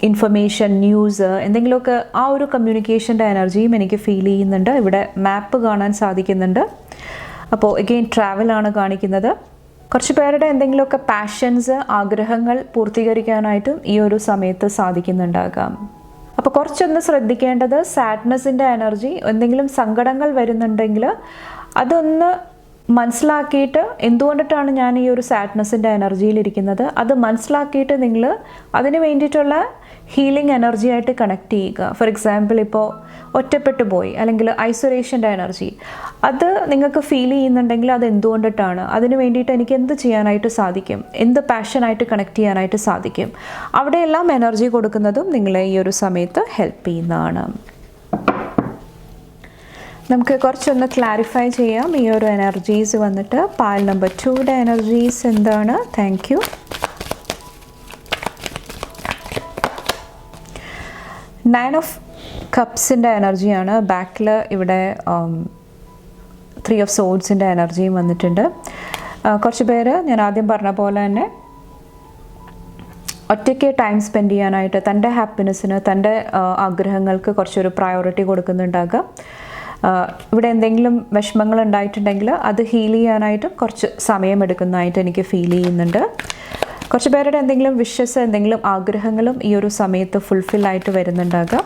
ഇൻഫർമേഷൻ, ന്യൂസ്, എന്തെങ്കിലുമൊക്കെ ആ ഒരു കമ്മ്യൂണിക്കേഷൻ്റെ എനർജിയും എനിക്ക് ഫീൽ ചെയ്യുന്നുണ്ട്. ഇവിടെ മാപ്പ് കാണാൻ സാധിക്കുന്നുണ്ട്. അപ്പോൾ എഗെയിൻ ട്രാവലാണ് കാണിക്കുന്നത്. കുറച്ച് പേരുടെ എന്തെങ്കിലുമൊക്കെ പാഷൻസ്, ആഗ്രഹങ്ങൾ പൂർത്തീകരിക്കാനായിട്ടും ഈ ഒരു സമയത്ത് സാധിക്കുന്നുണ്ടാകാം. അപ്പോൾ കുറച്ചൊന്ന് ശ്രദ്ധിക്കേണ്ടത് സാഡ്നെസ്സിൻ്റെ എനർജി, എന്തെങ്കിലും സങ്കടങ്ങൾ വരുന്നുണ്ടെങ്കിൽ അതൊന്ന് മനസ്സിലാക്കിയിട്ട് എന്തുകൊണ്ടിട്ടാണ് ഞാൻ ഈ ഒരു സാഡ്നെസ്സിൻ്റെ എനർജിയിലിരിക്കുന്നത്, അത് മനസ്സിലാക്കിയിട്ട് നിങ്ങൾ അതിന് വേണ്ടിയിട്ടുള്ള ഹീലിംഗ് എനർജി ആയിട്ട് കണക്ട് ചെയ്യുക. ഫോർ എക്സാമ്പിൾ ഇപ്പോൾ ഒറ്റപ്പെട്ടു പോയി അല്ലെങ്കിൽ ഐസൊലേഷൻ്റെ എനർജി അത് നിങ്ങൾക്ക് ഫീൽ ചെയ്യുന്നുണ്ടെങ്കിൽ അത് എന്തുകൊണ്ടിട്ടാണ്, അതിന് വേണ്ടിയിട്ട് എനിക്ക് എന്ത് ചെയ്യാനായിട്ട് സാധിക്കും, എന്ത് പാഷനായിട്ട് കണക്ട് ചെയ്യാനായിട്ട് സാധിക്കും, അവിടെയെല്ലാം എനർജി കൊടുക്കുന്നതും നിങ്ങളെ ഈ ഒരു സമയത്ത് ഹെൽപ്പ് ചെയ്യുന്നതാണ്. നമുക്ക് കുറച്ചൊന്ന് ക്ലാരിഫൈ ചെയ്യാം ഈ ഒരു എനർജീസ് വന്നിട്ട്. പാൽ നമ്പർ 2യുടെ എനർജീസ് എന്താണ്? Thank U. 9 ഓഫ് കപ്സിൻ്റെ എനർജിയാണ്. ബാക്കിൽ ഇവിടെ 3 ഓഫ് സോഡ്സിൻ്റെ എനർജിയും വന്നിട്ടുണ്ട്. കുറച്ച് പേര് ഞാൻ ആദ്യം പറഞ്ഞ പോലെ തന്നെ ഒറ്റയ്ക്ക് ടൈം സ്പെൻഡ് ചെയ്യാനായിട്ട് തൻ്റെ ഹാപ്പിനെസ്സിന്, തൻ്റെ ആഗ്രഹങ്ങൾക്ക് കുറച്ചൊരു പ്രയോറിറ്റി കൊടുക്കുന്നുണ്ടാകാം. ഇവിടെ എന്തെങ്കിലും വിഷമങ്ങൾ ഉണ്ടായിട്ടുണ്ടെങ്കിൽ അത് ഹീൽ ചെയ്യാനായിട്ടും കുറച്ച് സമയമെടുക്കുന്നതായിട്ട് എനിക്ക് ഫീൽ ചെയ്യുന്നുണ്ട്. കുറച്ച് പേരുടെ എന്തെങ്കിലും വിഷസ്, എന്തെങ്കിലും ആഗ്രഹങ്ങളും ഈ ഒരു സമയത്ത് ഫുൾഫില്ലായിട്ട് വരുന്നുണ്ടാകാം.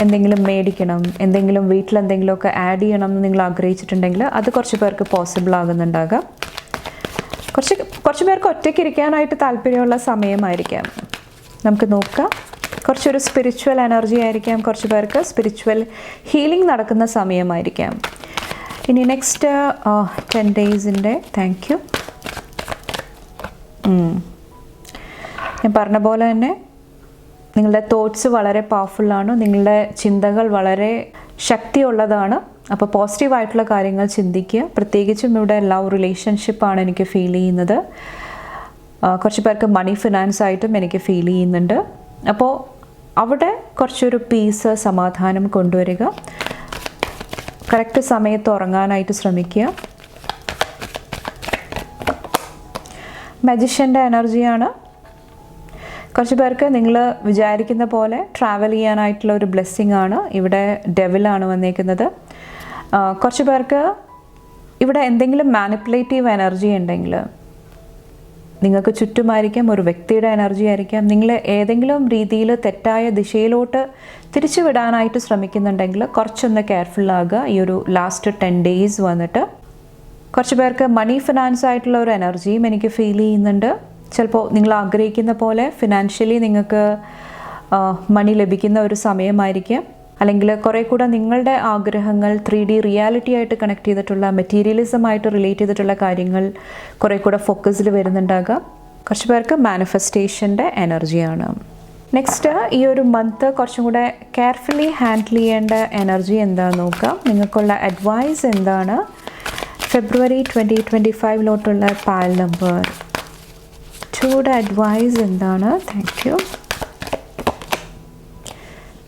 എന്തെങ്കിലും മേടിക്കണം, എന്തെങ്കിലും വീട്ടിലെന്തെങ്കിലുമൊക്കെ ആഡ് ചെയ്യണം എന്ന് നിങ്ങൾ ആഗ്രഹിച്ചിട്ടുണ്ടെങ്കിൽ അത് കുറച്ച് പേർക്ക് പോസിബിൾ ആകുന്നുണ്ടാകാം. കുറച്ച് പേർക്ക് ഒറ്റയ്ക്ക് ഇരിക്കാനായിട്ട് താല്പര്യമുള്ള സമയമായിരിക്കാം. നമുക്ക് നോക്കാം. കുറച്ചൊരു സ്പിരിച്വൽ എനർജി ആയിരിക്കാം. കുറച്ച് പേർക്ക് സ്പിരിച്വൽ ഹീലിംഗ് നടക്കുന്ന സമയമായിരിക്കാം. ഇനി നെക്സ്റ്റ് 10 ഡേയ്സിൻ്റെ താങ്ക് യു. ഞാൻ പറഞ്ഞ പോലെ തന്നെ നിങ്ങളുടെ തോട്ട്സ് വളരെ പവർഫുള്ളാണ്, നിങ്ങളുടെ ചിന്തകൾ വളരെ ശക്തിയുള്ളതാണ്. അപ്പോൾ പോസിറ്റീവായിട്ടുള്ള കാര്യങ്ങൾ ചിന്തിക്കുക. പ്രത്യേകിച്ചും ഇവിടെ ലവ് റിലേഷൻഷിപ്പാണ് എനിക്ക് ഫീൽ ചെയ്യുന്നത്. കുറച്ച് പേർക്ക് മണി ഫിനാൻസ് ആയിട്ടും എനിക്ക് ഫീൽ ചെയ്യുന്നുണ്ട്. അപ്പോൾ അവിടെ കുറച്ചൊരു പീസ്, സമാധാനം കൊണ്ടുവരിക. കറക്റ്റ് സമയത്ത് ഉറങ്ങാനായിട്ട് ശ്രമിക്കുക. മജിഷ്യൻ്റെ എനർജിയാണ്. കുറച്ച് പേർക്ക് നിങ്ങൾ വിചാരിക്കുന്ന പോലെ ട്രാവൽ ചെയ്യാനായിട്ടുള്ള ഒരു ബ്ലെസ്സിങ് ആണ്. ഇവിടെ ഡെവിലാണ് വന്നേക്കുന്നത്. കുറച്ച് പേർക്ക് ഇവിടെ എന്തെങ്കിലും മാനിപ്പുലേറ്റീവ് എനർജി ഉണ്ടെങ്കിൽ, നിങ്ങൾക്ക് ചുറ്റുമായിരിക്കാം, ഒരു വ്യക്തിയുടെ എനർജി ആയിരിക്കാം, നിങ്ങൾ ഏതെങ്കിലും രീതിയിൽ തെറ്റായ ദിശയിലോട്ട് തിരിച്ചു വിടാനായിട്ട് ശ്രമിക്കുന്നുണ്ടെങ്കിൽ കുറച്ചൊന്ന് കെയർഫുള്ളാകുക. ഈ ഒരു ലാസ്റ്റ് 10 ഡേയ്സ് വന്നിട്ട് കുറച്ച് പേർക്ക് മണി ഫിനാൻസ് ആയിട്ടുള്ള ഒരു എനർജിയും എനിക്ക് ഫീൽ ചെയ്യുന്നുണ്ട്. ചിലപ്പോൾ നിങ്ങൾ ആഗ്രഹിക്കുന്ന പോലെ ഫിനാൻഷ്യലി നിങ്ങൾക്ക് മണി ലഭിക്കുന്ന ഒരു സമയമായിരിക്കാം. അല്ലെങ്കിൽ കുറേ കൂടെ നിങ്ങളുടെ ആഗ്രഹങ്ങൾ 3D റിയാലിറ്റി ആയിട്ട് കണക്ട് ചെയ്തിട്ടുള്ള, മെറ്റീരിയലിസമായിട്ട് റിലേറ്റ് ചെയ്തിട്ടുള്ള കാര്യങ്ങൾ കുറേ കൂടെ ഫോക്കസിൽ വരുന്നുണ്ടാകാം. കുറച്ച് പേർക്ക് മാനിഫെസ്റ്റേഷൻ്റെ എനർജിയാണ്. നെക്സ്റ്റ് ഈ ഒരു മന്ത് കുറച്ചും കൂടെ കെയർഫുള്ളി ഹാൻഡിൽ ചെയ്യേണ്ട എനർജി എന്താണെന്ന് നോക്കാം. നിങ്ങൾക്കുള്ള അഡ്വൈസ് എന്താണ്? ഫെബ്രുവരി 2025 പാൽ നമ്പർ 2യുടെ അഡ്വൈസ് എന്താണ്? Thank U.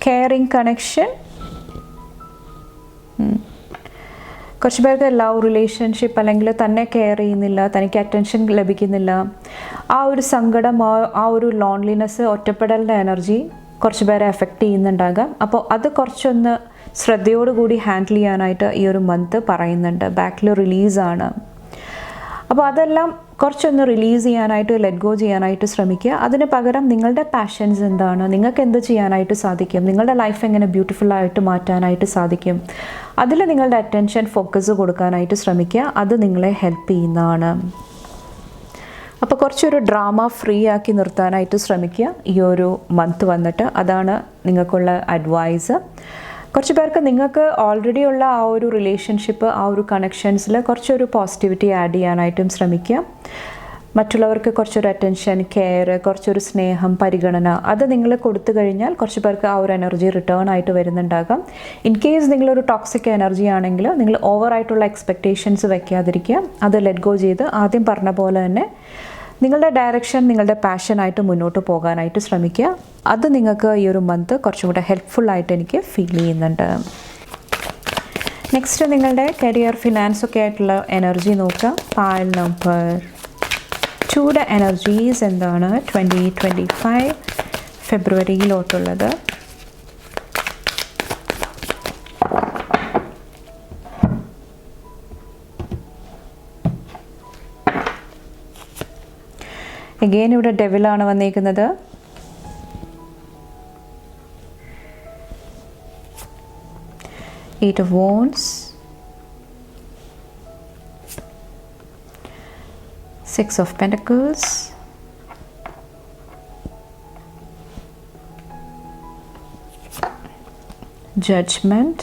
Caring connection. കുറച്ച് പേർക്ക് ലവ് റിലേഷൻഷിപ്പ് അല്ലെങ്കിൽ തന്നെ കെയർ ചെയ്യുന്നില്ല, തനിക്ക് അറ്റൻഷൻ ലഭിക്കുന്നില്ല, ആ ഒരു സങ്കടം, ആ ഒരു ലോൺലിനെസ്, ഒറ്റപ്പെടലിൻ്റെ എനർജി കുറച്ച് പേരെ എഫക്റ്റ് ചെയ്യുന്നുണ്ടാകാം. അപ്പോൾ അത് കുറച്ചൊന്ന് ശ്രദ്ധയോടുകൂടി ഹാൻഡിൽ ചെയ്യാനായിട്ട് ഈ ഒരു മന്ത് പറയുന്നുണ്ട്. ബാക്കിൽ റിലീസാണ്. അപ്പോൾ അതെല്ലാം കുറച്ചൊന്ന് റിലീസ് ചെയ്യാനായിട്ട്, ലെറ്റ് ഗോ ചെയ്യാനായിട്ട് ശ്രമിക്കുക. അതിന് പകരം നിങ്ങളുടെ പാഷൻസ് എന്താണ്, നിങ്ങൾക്ക് എന്ത് ചെയ്യാനായിട്ട് സാധിക്കും, നിങ്ങളുടെ ലൈഫ് എങ്ങനെ ബ്യൂട്ടിഫുള്ളായിട്ട് മാറ്റാനായിട്ട് സാധിക്കും, അതിൽ നിങ്ങളുടെ അറ്റൻഷൻ ഫോക്കസ് കൊടുക്കാനായിട്ട് ശ്രമിക്കുക. അത് നിങ്ങളെ ഹെൽപ്പ് ചെയ്യുന്നതാണ്. അപ്പോൾ കുറച്ചൊരു ഡ്രാമ ഫ്രീ ആക്കി നിർത്താനായിട്ട് ശ്രമിക്കുക ഈ ഒരു മന്ത് വന്നിട്ട്. അതാണ് നിങ്ങൾക്കുള്ള അഡ്വൈസ്. കുറച്ച് പേർക്ക് നിങ്ങൾക്ക് ഓൾറെഡി ഉള്ള ആ ഒരു റിലേഷൻഷിപ്പ്, ആ ഒരു കണക്ഷൻസിൽ കുറച്ചൊരു പോസിറ്റിവിറ്റി ആഡ് ചെയ്യാനായിട്ടും ശ്രമിക്കുക. മറ്റുള്ളവർക്ക് കുറച്ചൊരു അറ്റൻഷൻ, കെയർ, കുറച്ചൊരു സ്നേഹം, പരിഗണന അത് നിങ്ങൾ കൊടുത്തു കഴിഞ്ഞാൽ കുറച്ച് പേർക്ക് ആ ഒരു എനർജി റിട്ടേൺ ആയിട്ട് വരുന്നുണ്ടാകാം. ഇൻ കേസ് നിങ്ങളൊരു ടോക്സിക് എനർജി ആണെങ്കിൽ നിങ്ങൾ ഓവറായിട്ടുള്ള എക്സ്പെക്റ്റേഷൻസ് വയ്ക്കാതിരിക്കുക. അത് ലെറ്റ് ഗോ ചെയ്ത് ആദ്യം പറഞ്ഞ പോലെ തന്നെ നിങ്ങളുടെ ഡയറക്ഷൻ, നിങ്ങളുടെ പാഷനായിട്ട് മുന്നോട്ട് പോകാനായിട്ട് ശ്രമിക്കുക. അത് നിങ്ങൾക്ക് ഈ ഒരു മന്ത് കുറച്ചും കൂടെ ഹെൽപ്ഫുള്ളായിട്ട് എനിക്ക് ഫീൽ ചെയ്യുന്നുണ്ട്. നെക്സ്റ്റ് നിങ്ങളുടെ കരിയർ, ഫിനാൻസ് ഒക്കെ ആയിട്ടുള്ള എനർജി നോക്കാം. പാൽ നമ്പർ 2യുടെ എനർജീസ് എന്താണ് 2025 ഫെബ്രുവരിയിലോട്ടുള്ളത്? അഗെയിൻ ഇവിടെ ഡെവിലാണ് വന്നിരിക്കുന്നത്. 8 of Wands, 6 of Pentacles, Judgment,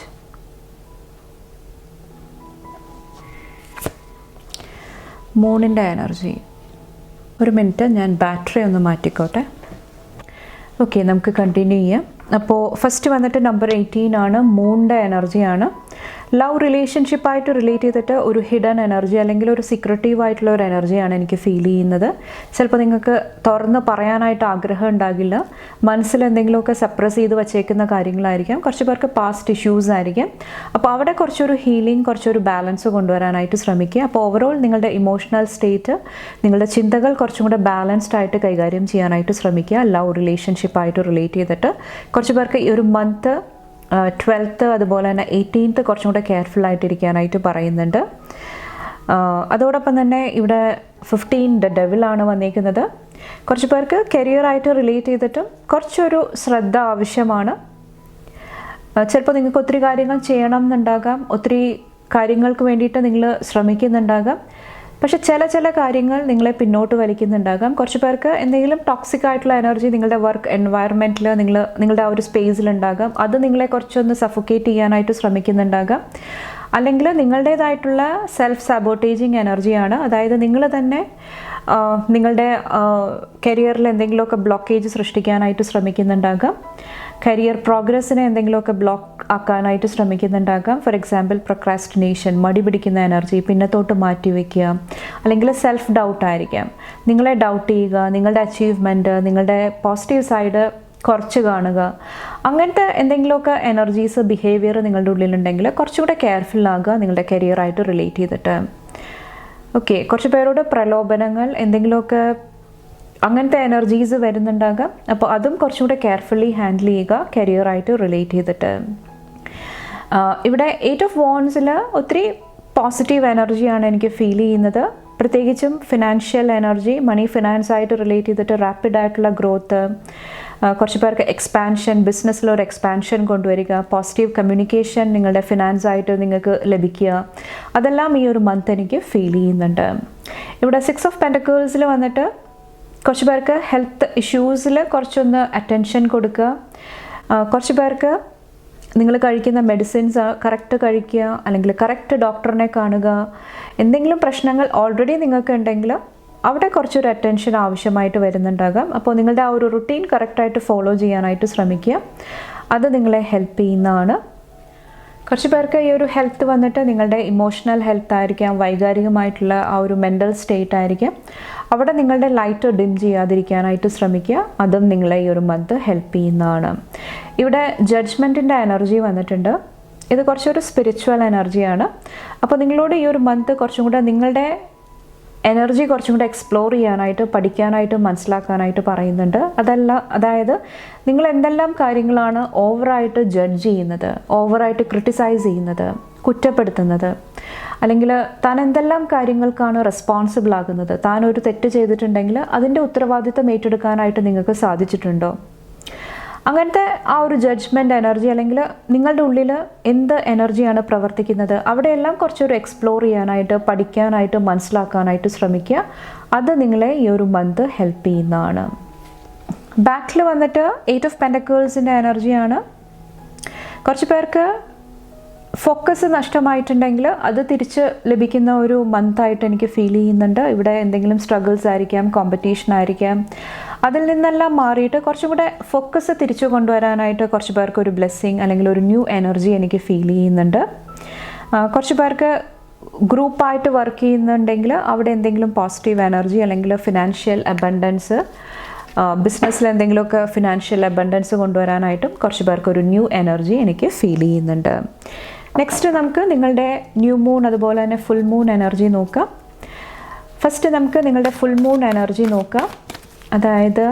മൂണിൻ്റെ energy. ഒരു മിനിറ്റ്, ഞാൻ ബാറ്ററി ഒന്ന് മാറ്റിക്കോട്ടെ. ഓക്കെ, നമുക്ക് കണ്ടിന്യൂ ചെയ്യാം. അപ്പോൾ ഫസ്റ്റ് വന്നിട്ട് നമ്പർ 18 ആണ്, മൂണിൻ്റെ എനർജിയാണ്. ലവ് റിലേഷൻഷിപ്പായിട്ട് റിലേറ്റ് ചെയ്തിട്ട് ഒരു ഹിഡൻ എനർജി അല്ലെങ്കിൽ ഒരു സീക്രട്ടീവ് ആയിട്ടുള്ള ഒരു എനർജിയാണ് എനിക്ക് ഫീൽ ചെയ്യുന്നത്. ചിലപ്പോൾ നിങ്ങൾക്ക് തുറന്ന് പറയാനായിട്ട് ആഗ്രഹം ഉണ്ടാകില്ല, മനസ്സിൽ എന്തെങ്കിലുമൊക്കെ സപ്രസ് ചെയ്ത് വച്ചേക്കുന്ന കാര്യങ്ങളായിരിക്കാം, കുറച്ച് പേർക്ക് പാസ്റ്റ് ഇഷ്യൂസ് ആയിരിക്കാം. അപ്പോൾ അവിടെ കുറച്ചൊരു ഹീലിംഗ്, കുറച്ചൊരു ബാലൻസ് കൊണ്ടുവരാനായിട്ട് ശ്രമിക്കുക. അപ്പോൾ ഓവറോൾ നിങ്ങളുടെ ഇമോഷണൽ സ്റ്റേറ്റ്, നിങ്ങളുടെ ചിന്തകൾ കുറച്ചും കൂടെ ബാലൻസ്ഡ് ആയിട്ട് കൈകാര്യം ചെയ്യാനായിട്ട് ശ്രമിക്കുക. ലവ് റിലേഷൻഷിപ്പായിട്ട് റിലേറ്റ് ചെയ്തിട്ട് കുറച്ച് പേർക്ക് ഈ ഒരു മന്ത് 12th അതുപോലെ തന്നെ 18th കുറച്ചും കൂടെ കെയർഫുൾ ആയിട്ടിരിക്കാനായിട്ട് പറയുന്നുണ്ട്. അതോടൊപ്പം തന്നെ ഇവിടെ 15 ഡെവിലാണ് വന്നിരിക്കുന്നത്. കുറച്ച് പേർക്ക് കരിയറായിട്ട് റിലേറ്റ് ചെയ്തിട്ടും കുറച്ചൊരു ശ്രദ്ധ ആവശ്യമാണ്. ചിലപ്പോൾ നിങ്ങൾക്ക് ഒത്തിരി കാര്യങ്ങൾ ചെയ്യണം എന്നുണ്ടാകാം, ഒത്തിരി കാര്യങ്ങൾക്ക് വേണ്ടിയിട്ട് നിങ്ങൾ ശ്രമിക്കുന്നുണ്ടാകാം, പക്ഷെ ചില കാര്യങ്ങൾ നിങ്ങളെ പിന്നോട്ട് വലിക്കുന്നുണ്ടാകാം. കുറച്ച് പേർക്ക് എന്തെങ്കിലും ടോക്സിക് ആയിട്ടുള്ള എനർജി നിങ്ങളുടെ വർക്ക് എൻവയറമെൻറ്റിൽ നിങ്ങളുടെ ആ ഒരു സ്പേസിലുണ്ടാകാം, അത് നിങ്ങളെ കുറച്ചൊന്ന് സഫോക്കേറ്റ് ചെയ്യാനായിട്ട് ശ്രമിക്കുന്നുണ്ടാകാം. അല്ലെങ്കിൽ നിങ്ങളുടേതായിട്ടുള്ള സെൽഫ് സാബോട്ടേജിങ് എനർജിയാണ്, അതായത് നിങ്ങൾ തന്നെ നിങ്ങളുടെ കരിയറിൽ എന്തെങ്കിലുമൊക്കെ ബ്ലോക്കേജ് സൃഷ്ടിക്കാനായിട്ട് ശ്രമിക്കുന്നുണ്ടാകാം, കരിയർ പ്രോഗ്രസ്സിനെ എന്തെങ്കിലുമൊക്കെ ബ്ലോക്ക് ആക്കാനായിട്ട് ശ്രമിക്കുന്നുണ്ടാകാം. ഫോർ എക്സാമ്പിൾ പ്രൊക്രാസ്റ്റിനേഷൻ, മടി പിടിക്കുന്ന എനർജി, പിന്നത്തോട്ട് മാറ്റി വയ്ക്കുക, അല്ലെങ്കിൽ സെൽഫ് ഡൗട്ട് ആയിരിക്കാം, നിങ്ങളെ ഡൗട്ട് ചെയ്യുക, നിങ്ങളുടെ അച്ചീവ്മെൻറ്റ്, നിങ്ങളുടെ പോസിറ്റീവ് സൈഡ് കുറച്ച് കാണുക. അങ്ങനത്തെ എന്തെങ്കിലുമൊക്കെ എനർജീസ്, ബിഹേവിയർ നിങ്ങളുടെ ഉള്ളിലുണ്ടെങ്കിൽ കുറച്ചുകൂടെ കെയർഫുൾ ആകുക നിങ്ങളുടെ കരിയറായിട്ട് റിലേറ്റ് ചെയ്തിട്ട്. ഓക്കെ, കുറച്ച് പേരോട് പ്രലോഭനങ്ങൾ, എന്തെങ്കിലുമൊക്കെ അങ്ങനത്തെ എനർജീസ് വരുന്നുണ്ടാകാം. അപ്പോൾ അതും കുറച്ചുകൂടെ കെയർഫുള്ളി ഹാൻഡിൽ ചെയ്യുക കരിയറായിട്ട് റിലേറ്റ് ചെയ്തിട്ട്. ഇവിടെ 8 ഓഫ് വാൻഡ്സിൽ ഒത്തിരി പോസിറ്റീവ് എനർജിയാണ് എനിക്ക് ഫീൽ ചെയ്യുന്നത്. പ്രത്യേകിച്ചും ഫിനാൻഷ്യൽ എനർജി, മണി ഫിനാൻസായിട്ട് റിലേറ്റ് ചെയ്തിട്ട് റാപ്പിഡ് ആയിട്ടുള്ള ഗ്രോത്ത്, കുറച്ച് പേർക്ക് എക്സ്പാൻഷൻ, ബിസിനസ്സിലൊരു എക്സ്പാൻഷൻ കൊണ്ടുവരിക, പോസിറ്റീവ് കമ്മ്യൂണിക്കേഷൻ നിങ്ങളുടെ ഫിനാൻസായിട്ട് നിങ്ങൾക്ക് ലഭിക്കുക, അതെല്ലാം ഈ ഒരു മന്ത് എനിക്ക് ഫീൽ ചെയ്യുന്നുണ്ട്. ഇവിടെ 6 ഓഫ് പെൻറ്റക്കിൾസിൽ വന്നിട്ട് കുറച്ച് പേർക്ക് ഹെൽത്ത് ഇഷ്യൂസിൽ കുറച്ചൊന്ന് അറ്റൻഷൻ കൊടുക്കുക. കുറച്ച് പേർക്ക് നിങ്ങൾ കഴിക്കുന്ന മെഡിസിൻസ് കറക്റ്റ് കഴിക്കുക, അല്ലെങ്കിൽ കറക്റ്റ് ഡോക്ടറിനെ കാണുക. എന്തെങ്കിലും പ്രശ്നങ്ങൾ ഓൾറെഡി നിങ്ങൾക്ക് ഉണ്ടെങ്കിൽ അവിടെ കുറച്ചൊരു അറ്റൻഷൻ ആവശ്യമായിട്ട് വരുന്നുണ്ടാകാം. അപ്പോൾ നിങ്ങളുടെ ആ ഒരു റുട്ടീൻ കറക്റ്റായിട്ട് ഫോളോ ചെയ്യാനായിട്ട് ശ്രമിക്കുക, അത് നിങ്ങളെ ഹെൽപ്പ് ചെയ്യുന്നതാണ്. കുറച്ച് പേർക്ക് ഈ ഒരു ഹെൽത്ത് വന്നിട്ട് നിങ്ങളുടെ ഇമോഷണൽ ഹെൽത്ത് ആയിരിക്കാം, വൈകാരികമായിട്ടുള്ള ആ ഒരു മെൻ്റൽ സ്റ്റേറ്റ് ആയിരിക്കാം. അവിടെ നിങ്ങളുടെ ലൈറ്റ് ഡിം ചെയ്യാതിരിക്കാനായിട്ട് ശ്രമിക്കുക, അതും നിങ്ങളെ ഈ ഒരു മന്ത് ഹെൽപ്പ് ചെയ്യുന്നതാണ്. ഇവിടെ ജഡ്ജ്മെൻറ്റിൻ്റെ എനർജി വന്നിട്ടുണ്ട്. ഇത് കുറച്ചൊരു സ്പിരിച്വൽ എനർജിയാണ്. അപ്പോൾ നിങ്ങളോട് ഈ ഒരു മന്ത് കുറച്ചും കൂടെ നിങ്ങളുടെ എനർജി കുറച്ചും കൂടെ എക്സ്പ്ലോർ ചെയ്യാനായിട്ട്, പഠിക്കാനായിട്ട്, മനസ്സിലാക്കാനായിട്ട് പറയുന്നുണ്ട്. അതായത് നിങ്ങൾ എന്തെല്ലാം കാര്യങ്ങളാണ് ഓവറായിട്ട് ജഡ്ജ് ചെയ്യുന്നത്, ഓവറായിട്ട് ക്രിട്ടിസൈസ് ചെയ്യുന്നത്, കുറ്റപ്പെടുത്തുന്നത്, അല്ലെങ്കിൽ താൻ എന്തെല്ലാം കാര്യങ്ങൾക്കാണ് റെസ്പോൺസിബിൾ ആകുന്നത്, താൻ ഒരു തെറ്റ് ചെയ്തിട്ടുണ്ടെങ്കിൽ അതിൻ്റെ ഉത്തരവാദിത്തം ഏറ്റെടുക്കാനായിട്ട് നിങ്ങൾക്ക് സാധിച്ചിട്ടുണ്ടോ? അങ്ങനത്തെ ആ ഒരു ജഡ്ജ്മെൻറ്റ് എനർജി, അല്ലെങ്കിൽ നിങ്ങളുടെ ഉള്ളിൽ എന്ത് എനർജിയാണ് പ്രവർത്തിക്കുന്നത്, അവിടെയെല്ലാം കുറച്ചൊരു എക്സ്പ്ലോർ ചെയ്യാനായിട്ട്, പഠിക്കാനായിട്ട്, മനസ്സിലാക്കാനായിട്ട് ശ്രമിക്കുക. അത് നിങ്ങളെ ഈ ഒരു മന്ത് ഹെൽപ്പ് ചെയ്യുന്നതാണ്. ബാക്കിൽ വന്നിട്ട് 8 ഓഫ് പെൻറ്റക്കിൾസിൻ്റെ എനർജിയാണ്. കുറച്ച് പേർക്ക് ഫോക്കസ് നഷ്ടമായിട്ടുണ്ടെങ്കിൽ അത് തിരിച്ച് ലഭിക്കുന്ന ഒരു മന്തായിട്ട് എനിക്ക് ഫീൽ ചെയ്യുന്നുണ്ട്. ഇവിടെ എന്തെങ്കിലും സ്ട്രഗിൾസ് ആയിരിക്കാം, കോമ്പറ്റീഷൻ ആയിരിക്കാം, അതിൽ നിന്നെല്ലാം മാറിയിട്ട് കുറച്ചും കൂടെ ഫോക്കസ് തിരിച്ചു കൊണ്ടുവരാനായിട്ട് കുറച്ച് പേർക്ക് ഒരു ബ്ലെസ്സിങ് അല്ലെങ്കിൽ ഒരു ന്യൂ എനർജി എനിക്ക് ഫീൽ ചെയ്യുന്നുണ്ട്. കുറച്ച് പേർക്ക് ഗ്രൂപ്പായിട്ട് വർക്ക് ചെയ്യുന്നുണ്ടെങ്കിൽ അവിടെ എന്തെങ്കിലും പോസിറ്റീവ് എനർജി അല്ലെങ്കിൽ ഫിനാൻഷ്യൽ അബണ്ടൻസ്, ബിസിനസ്സിൽ എന്തെങ്കിലുമൊക്കെ ഫിനാൻഷ്യൽ അബണ്ടൻസ് കൊണ്ടുവരാനായിട്ടും കുറച്ച് പേർക്ക് ഒരു ന്യൂ എനർജി എനിക്ക് ഫീൽ ചെയ്യുന്നുണ്ട്. നെക്സ്റ്റ് നമുക്ക് നിങ്ങളുടെ ന്യൂ മൂൺ അതുപോലെ തന്നെ ഫുൾ മൂൺ എനർജി നോക്കാം. ഫസ്റ്റ് നമുക്ക് നിങ്ങളുടെ ഫുൾ മൂൺ എനർജി നോക്കാം. അതായത്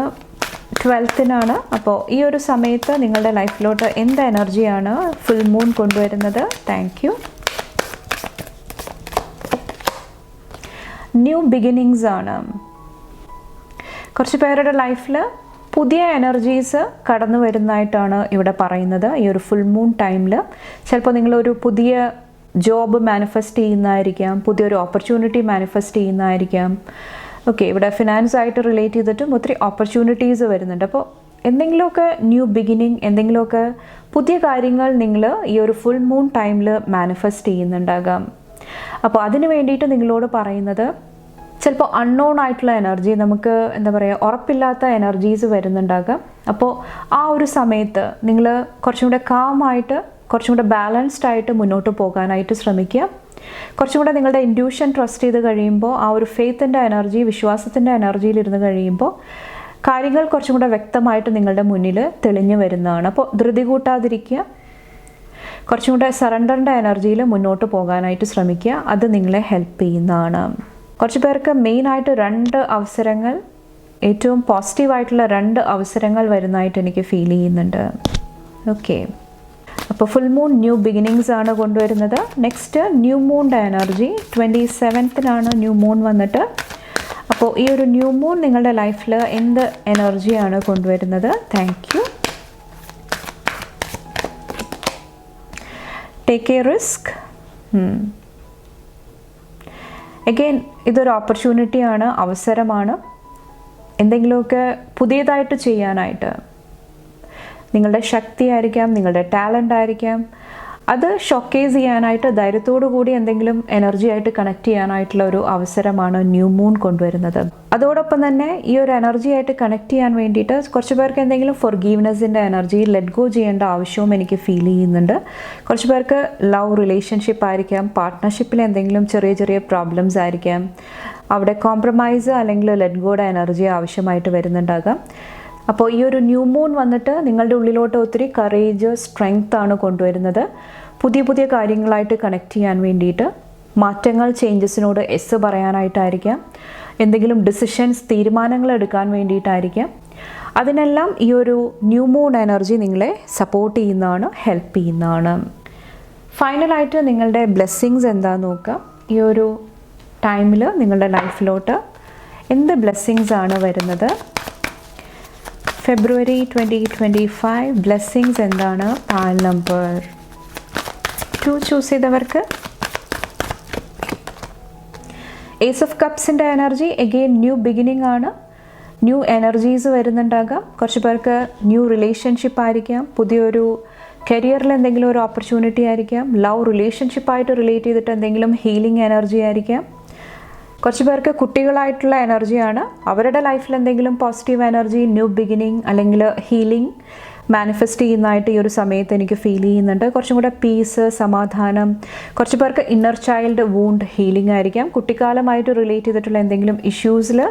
12th അപ്പോൾ ഈ ഒരു സമയത്ത് നിങ്ങളുടെ ലൈഫിലോട്ട് എന്ത് എനർജിയാണ് ഫുൾ മൂൺ കൊണ്ടുവരുന്നത്? Thank you. ന്യൂ ബിഗിനിങ്സ് ആണ്. കുറച്ച് പേരുടെ ലൈഫിൽ പുതിയ എനർജീസ് കടന്നു വരുന്നതായിട്ടാണ് ഇവിടെ പറയുന്നത്. ഈ ഒരു ഫുൾ മൂൺ ടൈമിൽ ചിലപ്പോൾ നിങ്ങളൊരു പുതിയ ജോബ് മാനിഫെസ്റ്റ് ചെയ്യുന്നതായിരിക്കാം, പുതിയൊരു ഓപ്പർച്യൂണിറ്റി മാനിഫെസ്റ്റ് ചെയ്യുന്നതായിരിക്കാം. ഓക്കെ, ഇവിടെ ഫിനാൻസ് ആയിട്ട് റിലേറ്റ് ചെയ്തിട്ടും ഒത്തിരി ഓപ്പർച്യൂണിറ്റീസ് വരുന്നുണ്ട്. അപ്പോൾ എന്തെങ്കിലുമൊക്കെ ന്യൂ ബിഗിനിങ്, എന്തെങ്കിലുമൊക്കെ പുതിയ കാര്യങ്ങൾ നിങ്ങൾ ഈ ഒരു ഫുൾ മൂൺ ടൈമിൽ മാനിഫെസ്റ്റ് ചെയ്യുന്നുണ്ടാകാം. അപ്പോൾ അതിന് വേണ്ടിയിട്ട് നിങ്ങളോട് പറയുന്നത്, ചിലപ്പോൾ അൺനോൺ ആയിട്ടുള്ള എനർജി, നമുക്ക് എന്താ പറയുക, ഉറപ്പില്ലാത്ത എനർജീസ് വരുന്നുണ്ടാകാം. അപ്പോൾ ആ ഒരു സമയത്ത് നിങ്ങൾ കുറച്ചും കൂടെ കാമായിട്ട്, കുറച്ചും കൂടെ ബാലൻസ്ഡ് ആയിട്ട് മുന്നോട്ട് പോകാനായിട്ട് ശ്രമിക്കുക. കുറച്ചും കൂടെ നിങ്ങളുടെ ഇൻറ്റ്യൂഷൻ ട്രസ്റ്റ് ചെയ്ത് കഴിയുമ്പോൾ, ആ ഒരു ഫെയ്ത്തിൻ്റെ എനർജി, വിശ്വാസത്തിൻ്റെ എനർജിയിലിരുന്ന് കഴിയുമ്പോൾ കാര്യങ്ങൾ കുറച്ചും കൂടെ വ്യക്തമായിട്ട് നിങ്ങളുടെ മുന്നിൽ തെളിഞ്ഞു വരുന്നതാണ്. അപ്പോൾ ധൃതി കൂട്ടാതിരിക്കുക, കുറച്ചും കൂടെ സറണ്ടറിൻ്റെ എനർജിയിൽ മുന്നോട്ട് പോകാനായിട്ട് ശ്രമിക്കുക. അത് നിങ്ങളെ ഹെൽപ്പ് ചെയ്യുന്നതാണ്. കുറച്ച് പേർക്ക് മെയിനായിട്ട് 2 അവസരങ്ങൾ, ഏറ്റവും പോസിറ്റീവായിട്ടുള്ള 2 അവസരങ്ങൾ വരുന്നതായിട്ട് എനിക്ക് ഫീൽ ചെയ്യുന്നുണ്ട്. ഓക്കെ, അപ്പോൾ ഫുൾ മൂൺ ന്യൂ ബിഗിനിങ്സ് ആണ് കൊണ്ടുവരുന്നത്. നെക്സ്റ്റ് ന്യൂ മൂണിൻ്റെ എനർജി 27th ന്യൂ മൂൺ വന്നിട്ട്. അപ്പോൾ ഈ ഒരു ന്യൂ മൂൺ നിങ്ങളുടെ ലൈഫിൽ എന്ത് എനർജിയാണ് കൊണ്ടുവരുന്നത്? Thank you. Take A risk. Again ഇതൊരു ഓപ്പർച്യൂണിറ്റിയാണ്, അവസരമാണ്. എന്തെങ്കിലുമൊക്കെ പുതിയതായിട്ട് ചെയ്യാനായിട്ട്, നിങ്ങളുടെ ശക്തിയായിരിക്കാം, നിങ്ങളുടെ ടാലൻ്റ് ആയിരിക്കാം, അത് ഷോക്കേസ് ചെയ്യാനായിട്ട് ധൈര്യത്തോടു കൂടി എന്തെങ്കിലും എനർജി ആയിട്ട് കണക്ട് ചെയ്യാനായിട്ടുള്ള ഒരു അവസരമാണ് ന്യൂ മൂൺ കൊണ്ടുവരുന്നത്. അതോടൊപ്പം തന്നെ ഈ ഒരു എനർജി ആയിട്ട് കണക്ട് ചെയ്യാൻ വേണ്ടിയിട്ട് കുറച്ച് പേർക്ക് എന്തെങ്കിലും ഫൊർഗീവ്നെസ്സിൻ്റെ എനർജി, ലെറ്റ് ഗോ ചെയ്യേണ്ട ആവശ്യവും എനിക്ക് ഫീൽ ചെയ്യുന്നുണ്ട്. കുറച്ച് പേർക്ക് ലവ് റിലേഷൻഷിപ്പ് ആയിരിക്കാം, പാർട്ട്ണർഷിപ്പിൽ എന്തെങ്കിലും ചെറിയ ചെറിയ പ്രോബ്ലംസ് ആയിരിക്കാം, അവിടെ കോംപ്രമൈസ് അല്ലെങ്കിൽ ലെറ്റ് ഗോയുടെ എനർജി ആവശ്യമായിട്ട് വരുന്നുണ്ടാകാം. അപ്പോൾ ഈ ഒരു ന്യൂ മൂൺ വന്നിട്ട് നിങ്ങളുടെ ഉള്ളിലോട്ട് ഒത്തിരി കറേജ്, സ്ട്രെങ്ത് ആണ് കൊണ്ടുവരുന്നത്. പുതിയ പുതിയ കാര്യങ്ങളായിട്ട് കണക്ട് ചെയ്യാൻ വേണ്ടിയിട്ട്, മാറ്റങ്ങൾ, ചേഞ്ചസിനോട് എസ് പറയാനായിട്ടായിരിക്കാം, എന്തെങ്കിലും ഡിസിഷൻസ്, തീരുമാനങ്ങൾ എടുക്കാൻ വേണ്ടിയിട്ടായിരിക്കാം. അതിനെല്ലാം ഈ ഒരു ന്യൂ മൂൺ എനർജി നിങ്ങളെ സപ്പോർട്ട് ചെയ്യുന്നതാണ്, ഹെൽപ്പ് ചെയ്യുന്നതാണ്. ഫൈനലായിട്ട് നിങ്ങളുടെ ബ്ലെസ്സിങ്സ് എന്താണെന്ന് നോക്കാം. ഈ ഒരു ടൈമിൽ നിങ്ങളുടെ ലൈഫിലോട്ട് എന്ത് ബ്ലെസ്സിങ്സ് ആണ് വരുന്നത്? ഫെബ്രുവരി 2025 ബ്ലെസ്സിങ്സ് എന്താണ്? പാൽ നമ്പർ 2 ചൂസ് ചെയ്തവർക്ക് ഏസ് ഓഫ് കപ്സിൻ്റെ എനർജി. എഗെയിൻ ന്യൂ ബിഗിനിങ് ആണ്, ന്യൂ എനർജീസ് വരുന്നുണ്ടാകാം. കുറച്ച് പേർക്ക് ന്യൂ റിലേഷൻഷിപ്പ് ആയിരിക്കാം, പുതിയൊരു കരിയറിൽ എന്തെങ്കിലും ഒരു ഓപ്പർച്യൂണിറ്റി ആയിരിക്കാം, ലവ് റിലേഷൻഷിപ്പായിട്ട് റിലേറ്റ് ചെയ്തിട്ട് എന്തെങ്കിലും ഹീലിംഗ് എനർജി ആയിരിക്കാം. കുറച്ച് പേർക്ക് കുട്ടികളായിട്ടുള്ള എനർജിയാണ്, അവരുടെ ലൈഫിൽ എന്തെങ്കിലും പോസിറ്റീവ് എനർജി, ന്യൂ ബിഗിനിങ് അല്ലെങ്കിൽ ഹീലിംഗ് മാനിഫെസ്റ്റ് ചെയ്യുന്നതായിട്ട് ഈ ഒരു സമയത്ത് എനിക്ക് ഫീൽ ചെയ്യുന്നുണ്ട്. കുറച്ചും കൂടെ പീസ്, സമാധാനം. കുറച്ച് പേർക്ക് ഇന്നർ ചൈൽഡ് വൂണ്ട് ഹീലിംഗ് ആയിരിക്കാം, കുട്ടിക്കാലമായിട്ട് റിലേറ്റ് ചെയ്തിട്ടുള്ള എന്തെങ്കിലും ഇഷ്യൂസിൽ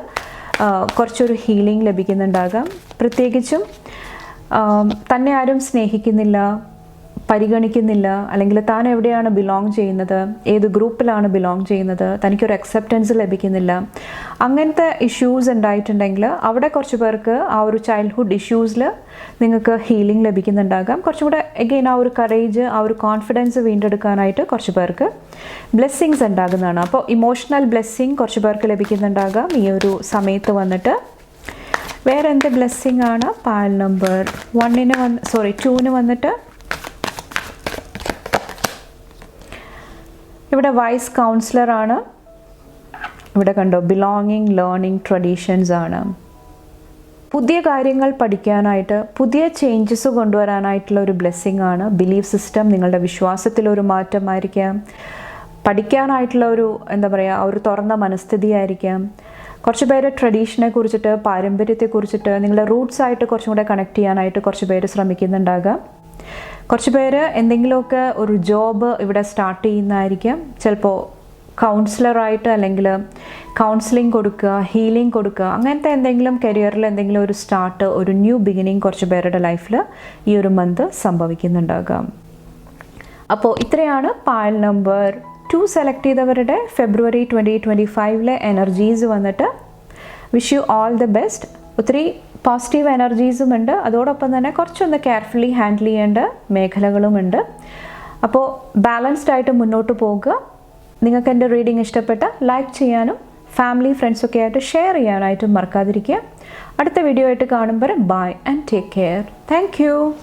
കുറച്ചൊരു ഹീലിംഗ് ലഭിക്കുന്നുണ്ടാകാം. പ്രത്യേകിച്ചും തന്നെ ആരും സ്നേഹിക്കുന്നില്ല, പരിഗണിക്കുന്നില്ല, അല്ലെങ്കിൽ താൻ എവിടെയാണ് ബിലോങ് ചെയ്യുന്നത്, ഏത് ഗ്രൂപ്പിലാണ് ബിലോങ് ചെയ്യുന്നത്, തനിക്കൊരു അക്സെപ്റ്റൻസ് ലഭിക്കുന്നില്ല, അങ്ങനത്തെ ഇഷ്യൂസ് ഉണ്ടായിട്ടുണ്ടെങ്കിൽ അവിടെ കുറച്ച് പേർക്ക് ആ ഒരു ചൈൽഡ്ഹുഡ് ഇഷ്യൂസിൽ നിങ്ങൾക്ക് ഹീലിംഗ് ലഭിക്കുന്നുണ്ടാകാം. കുറച്ചും കൂടെ എഗെയിൻ ആ ഒരു കറേജ്, ആ ഒരു കോൺഫിഡൻസ് വീണ്ടെടുക്കാനായിട്ട് കുറച്ച് പേർക്ക് ബ്ലെസ്സിങ്സ് ഉണ്ടാകുന്നതാണ്. അപ്പോൾ ഇമോഷണൽ ബ്ലെസ്സിങ് കുറച്ച് പേർക്ക് ലഭിക്കുന്നുണ്ടാകാം ഈ ഒരു സമയത്ത് വന്നിട്ട്. വേറെ എന്ത് ബ്ലെസ്സിങ് ആണ്? പാൽ നമ്പർ 2 വന്നിട്ട് ഇവിടെ വൈസ് കൗൺസിലർ ആണ്. ഇവിടെ കണ്ടോ, ബിലോങ്ങിങ്, ലേണിംഗ്, ട്രഡീഷൻസ് ആണ്. പുതിയ കാര്യങ്ങൾ പഠിക്കാനായിട്ട്, പുതിയ ചേഞ്ചസ് കൊണ്ടുവരാനായിട്ടുള്ള ഒരു ബ്ലെസ്സിങ് ആണ്. ബിലീഫ് സിസ്റ്റം, നിങ്ങളുടെ വിശ്വാസത്തിലൊരു മാറ്റമായിരിക്കാം, പഠിക്കാനായിട്ടുള്ള ഒരു എന്താ പറയുക, ഒരു തുറന്ന മനസ്ഥിതി ആയിരിക്കാം. കുറച്ച് പേര് ട്രഡീഷനെ കുറിച്ചിട്ട്, പാരമ്പര്യത്തെക്കുറിച്ചിട്ട്, നിങ്ങളുടെ റൂട്ട്സ് ആയിട്ട് കുറച്ചും കൂടെ കണക്ട് ചെയ്യാനായിട്ട് കുറച്ച് പേര് ശ്രമിക്കുന്നുണ്ടാകാം. കുറച്ച് പേര് എന്തെങ്കിലുമൊക്കെ ഒരു ജോബ് ഇവിടെ സ്റ്റാർട്ട് ചെയ്യുന്നതായിരിക്കാം. ചിലപ്പോൾ കൗൺസിലറായിട്ട്, അല്ലെങ്കിൽ കൗൺസിലിംഗ് കൊടുക്കുക, ഹീലിംഗ് കൊടുക്കുക, അങ്ങനത്തെ എന്തെങ്കിലും കരിയറിൽ എന്തെങ്കിലും ഒരു സ്റ്റാർട്ട്, ഒരു ന്യൂ ബിഗിനിങ് കുറച്ച് പേരുടെ ലൈഫിൽ ഈ ഒരു മന്ത് സംഭവിക്കുന്നുണ്ടാകാം. അപ്പോൾ ഇത്രയാണ് പാൽ നമ്പർ 2 സെലക്ട് ചെയ്തവരുടെ ഫെബ്രുവരി 2025 എനർജീസ് വന്നിട്ട്. Wish you all the best. ഒത്തിരി പോസിറ്റീവ് എനർജീസും ഉണ്ട്, അതോടൊപ്പം തന്നെ കുറച്ചൊന്ന് കെയർഫുള്ളി ഹാൻഡിൽ ചെയ്യേണ്ട മേഖലകളുമുണ്ട്. അപ്പോൾ ബാലൻസ്ഡ് ആയിട്ട് മുന്നോട്ട് പോകുക. നിങ്ങൾക്ക് എൻ്റെ റീഡിംഗ് ഇഷ്ടപ്പെട്ട ലൈക്ക് ചെയ്യാനും ഫാമിലി ഫ്രണ്ട്സൊക്കെ ആയിട്ട് ഷെയർ ചെയ്യാനായിട്ടും മറക്കാതിരിക്കുക. അടുത്ത വീഡിയോ ആയിട്ട് കാണുമ്പോൾ bye and take care. Thank U.